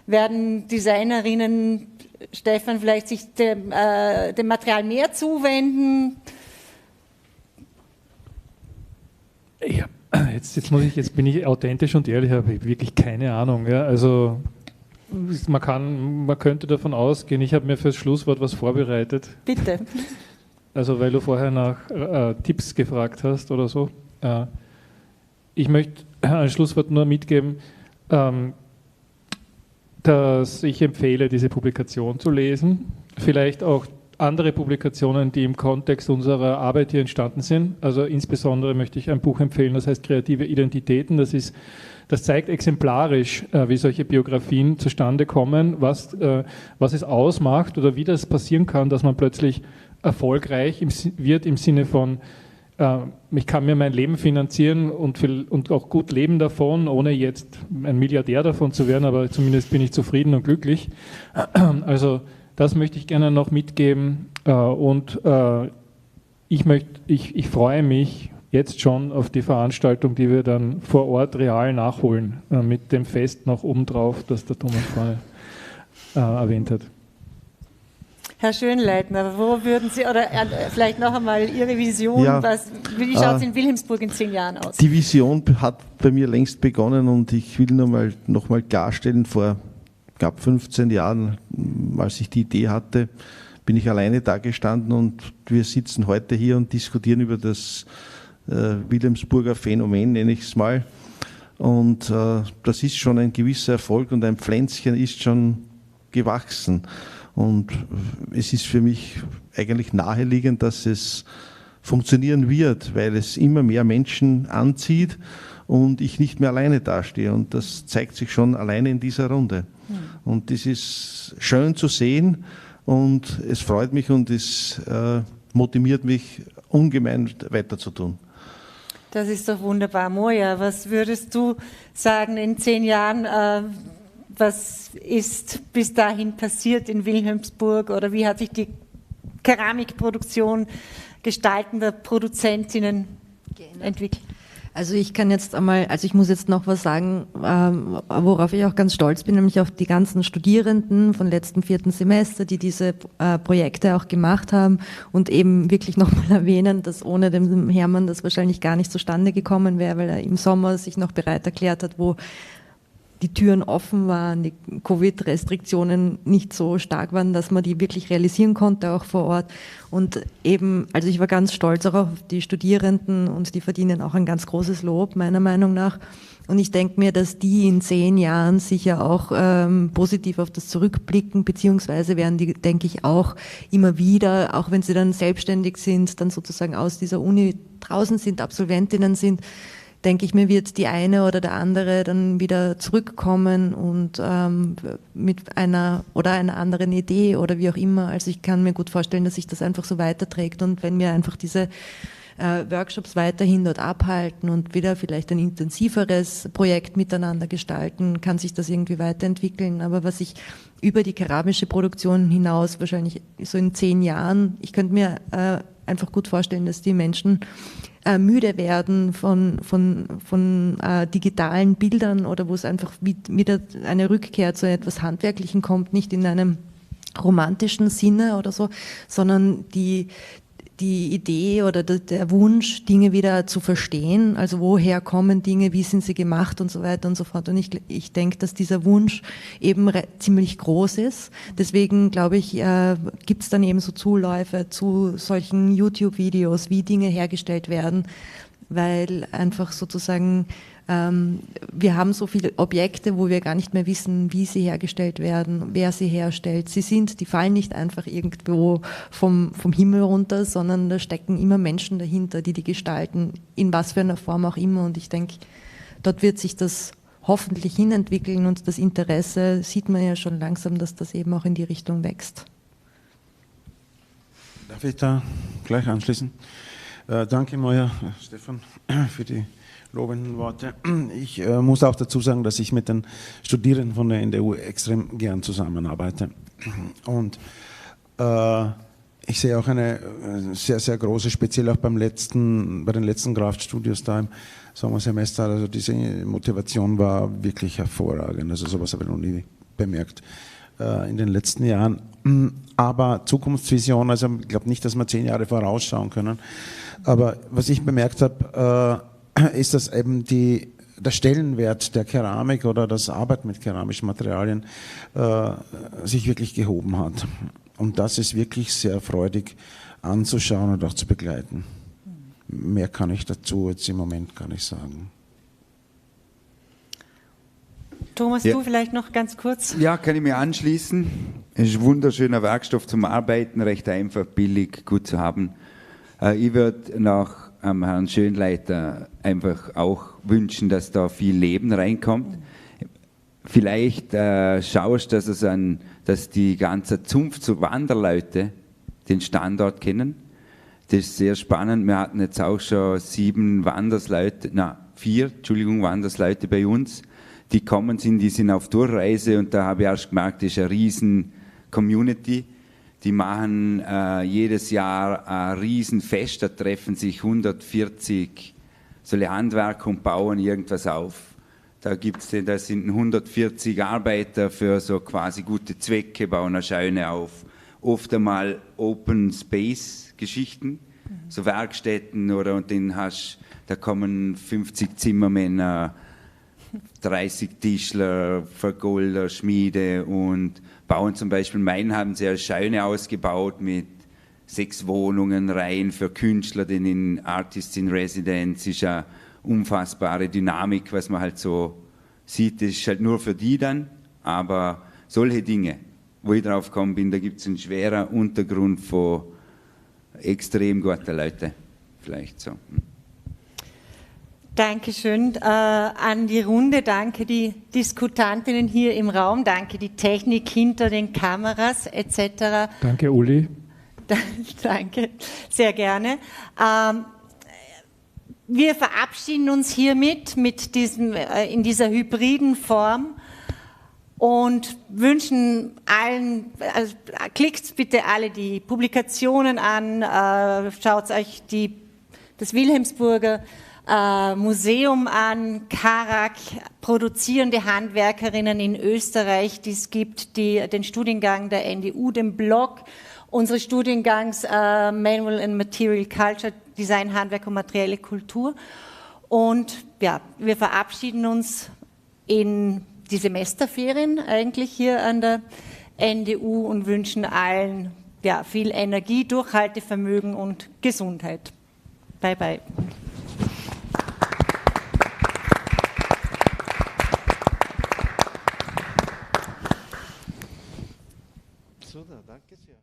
Werden Designerinnen, Stefan, vielleicht sich dem Material mehr zuwenden?
Ja, jetzt bin ich authentisch und ehrlich, habe ich wirklich keine Ahnung. Ja. Also man könnte davon ausgehen, ich habe mir fürs Schlusswort was vorbereitet.
Bitte.
Also weil du vorher nach Tipps gefragt hast oder so. Ich möchte als Schlusswort nur mitgeben, dass ich empfehle, diese Publikation zu lesen. Vielleicht auch andere Publikationen, die im Kontext unserer Arbeit hier entstanden sind. Also insbesondere möchte ich ein Buch empfehlen, das heißt Kreative Identitäten. Das zeigt exemplarisch, wie solche Biografien zustande kommen, was es ausmacht oder wie das passieren kann, dass man plötzlich erfolgreich wird im Sinne von ich kann mir mein Leben finanzieren und auch gut leben davon, ohne jetzt ein Milliardär davon zu werden, aber zumindest bin ich zufrieden und glücklich. Also das möchte ich gerne noch mitgeben und ich freue mich jetzt schon auf die Veranstaltung, die wir dann vor Ort real nachholen, mit dem Fest noch obendrauf, das der Thomas vorhin erwähnt hat.
Herr Schönleitner, wo würden Sie, oder vielleicht noch einmal Ihre Vision, wie schaut es in Wilhelmsburg in 10 Jahren aus?
Die Vision hat bei mir längst begonnen und ich will noch mal klarstellen, vor knapp 15 Jahren, als ich die Idee hatte, bin ich alleine da gestanden und wir sitzen heute hier und diskutieren über das Wilhelmsburger Phänomen, nenne ich es mal. Und das ist schon ein gewisser Erfolg und ein Pflänzchen ist schon gewachsen. Und es ist für mich eigentlich naheliegend, dass es funktionieren wird, weil es immer mehr Menschen anzieht und ich nicht mehr alleine dastehe. Und das zeigt sich schon alleine in dieser Runde. Und das ist schön zu sehen und es freut mich und es motiviert mich ungemein weiterzutun.
Das ist doch wunderbar. Moja, was würdest du sagen in 10 Jahren, was ist bis dahin passiert in Wilhelmsburg oder wie hat sich die Keramikproduktion gestaltender Produzentinnen entwickelt?
Also ich kann jetzt einmal, also ich muss jetzt noch was sagen, worauf ich auch ganz stolz bin, nämlich auf die ganzen Studierenden von letzten 4. Semester, die diese Projekte auch gemacht haben und eben wirklich nochmal erwähnen, dass ohne den Hermann das wahrscheinlich gar nicht zustande gekommen wäre, weil er im Sommer sich noch bereit erklärt hat, wo die Türen offen waren, die Covid-Restriktionen nicht so stark waren, dass man die wirklich realisieren konnte, auch vor Ort. Und eben, also ich war ganz stolz auch auf die Studierenden und die verdienen auch ein ganz großes Lob, meiner Meinung nach. Und ich denke mir, dass die in 10 Jahren sicher auch positiv auf das zurückblicken, beziehungsweise werden die, denke ich, auch immer wieder, auch wenn sie dann selbstständig sind, dann sozusagen aus dieser Uni draußen sind, Absolventinnen sind, denke ich mir, wird die eine oder der andere dann wieder zurückkommen und mit einer anderen Idee oder wie auch immer. Also ich kann mir gut vorstellen, dass sich das einfach so weiterträgt und wenn wir einfach diese Workshops weiterhin dort abhalten und wieder vielleicht ein intensiveres Projekt miteinander gestalten, kann sich das irgendwie weiterentwickeln. Aber was ich über die keramische Produktion hinaus wahrscheinlich so in 10 Jahren, ich könnte mir einfach gut vorstellen, dass die Menschen müde werden von digitalen Bildern oder wo es einfach wieder eine Rückkehr zu etwas Handwerklichen kommt, nicht in einem romantischen Sinne oder so, sondern die Idee oder der Wunsch, Dinge wieder zu verstehen, also woher kommen Dinge, wie sind sie gemacht und so weiter und so fort. Und ich denke, dass dieser Wunsch eben ziemlich groß ist. Deswegen, glaube ich, gibt es dann eben so Zuläufe zu solchen YouTube-Videos, wie Dinge hergestellt werden, weil einfach sozusagen wir haben so viele Objekte, wo wir gar nicht mehr wissen, wie sie hergestellt werden, wer sie herstellt. Die fallen nicht einfach irgendwo vom Himmel runter, sondern da stecken immer Menschen dahinter, die gestalten, in was für einer Form auch immer. Und ich denke, dort wird sich das hoffentlich hinentwickeln und das Interesse sieht man ja schon langsam, dass das eben auch in die Richtung wächst.
Darf ich da gleich anschließen? Danke, Moja, Stefan, für die lobenden Worte. Ich muss auch dazu sagen, dass ich mit den Studierenden von der NDU extrem gern zusammenarbeite. Und ich sehe auch eine sehr, sehr große, speziell auch bei den letzten Kraftstudios da im Sommersemester, also diese Motivation war wirklich hervorragend. Also sowas habe ich noch nie bemerkt in den letzten Jahren. Aber Zukunftsvision, also ich glaube nicht, dass wir 10 Jahre vorausschauen können. Aber was ich bemerkt habe, ist, dass eben der Stellenwert der Keramik oder das Arbeiten mit keramischen Materialien sich wirklich gehoben hat. Und das ist wirklich sehr freudig anzuschauen und auch zu begleiten. Mehr kann ich dazu jetzt im Moment gar nicht sagen.
Thomas,
ja.
Du vielleicht noch ganz kurz?
Ja, kann ich mir anschließen. Es ist ein wunderschöner Werkstoff zum Arbeiten, recht einfach, billig, gut zu haben. Ich würde nach Herrn Schönleiter einfach auch wünschen, dass da viel Leben reinkommt. Vielleicht schaust du, dass die ganze Zunft zu Wanderleute den Standort kennen. Das ist sehr spannend. Wir hatten jetzt auch schon 4 Wandersleute bei uns, die die sind auf Durchreise und da habe ich erst gemerkt, das ist eine riesen Community. Die machen jedes Jahr ein Riesenfest, da treffen sich 140 Handwerker und bauen irgendwas auf. Da sind 140 Arbeiter für so quasi gute Zwecke, bauen eine Scheune auf. Oft einmal Open Space Geschichten, so Werkstätten und da kommen 50 Zimmermänner, 30 Tischler, Vergolder, Schmiede und bauen zum Beispiel, haben sie eine Scheune ausgebaut mit 6 Wohnungen, Reihen für Künstler, denn in Artists in Residence ist eine unfassbare Dynamik, was man halt so sieht, das ist halt nur für die dann, aber solche Dinge. wo ich drauf gekommen bin, da gibt es einen schweren Untergrund von extrem guten Leuten. Vielleicht so.
Dankeschön an die Runde, danke die Diskutantinnen hier im Raum, danke die Technik hinter den Kameras etc.
Danke, Uli.
Danke, sehr gerne. Wir verabschieden uns hiermit in dieser hybriden Form und wünschen allen, also klickt bitte alle die Publikationen an, schaut euch das Wilhelmsburger Museum an, Karak, produzierende Handwerkerinnen in Österreich, die es gibt, den Studiengang der NDU, den Blog, unsere Studiengangs Manual and Material Culture, Design, Handwerk und materielle Kultur. Und ja, wir verabschieden uns in die Semesterferien eigentlich hier an der NDU und wünschen allen viel Energie, Durchhaltevermögen und Gesundheit. Bye, bye.
Super, danke sehr.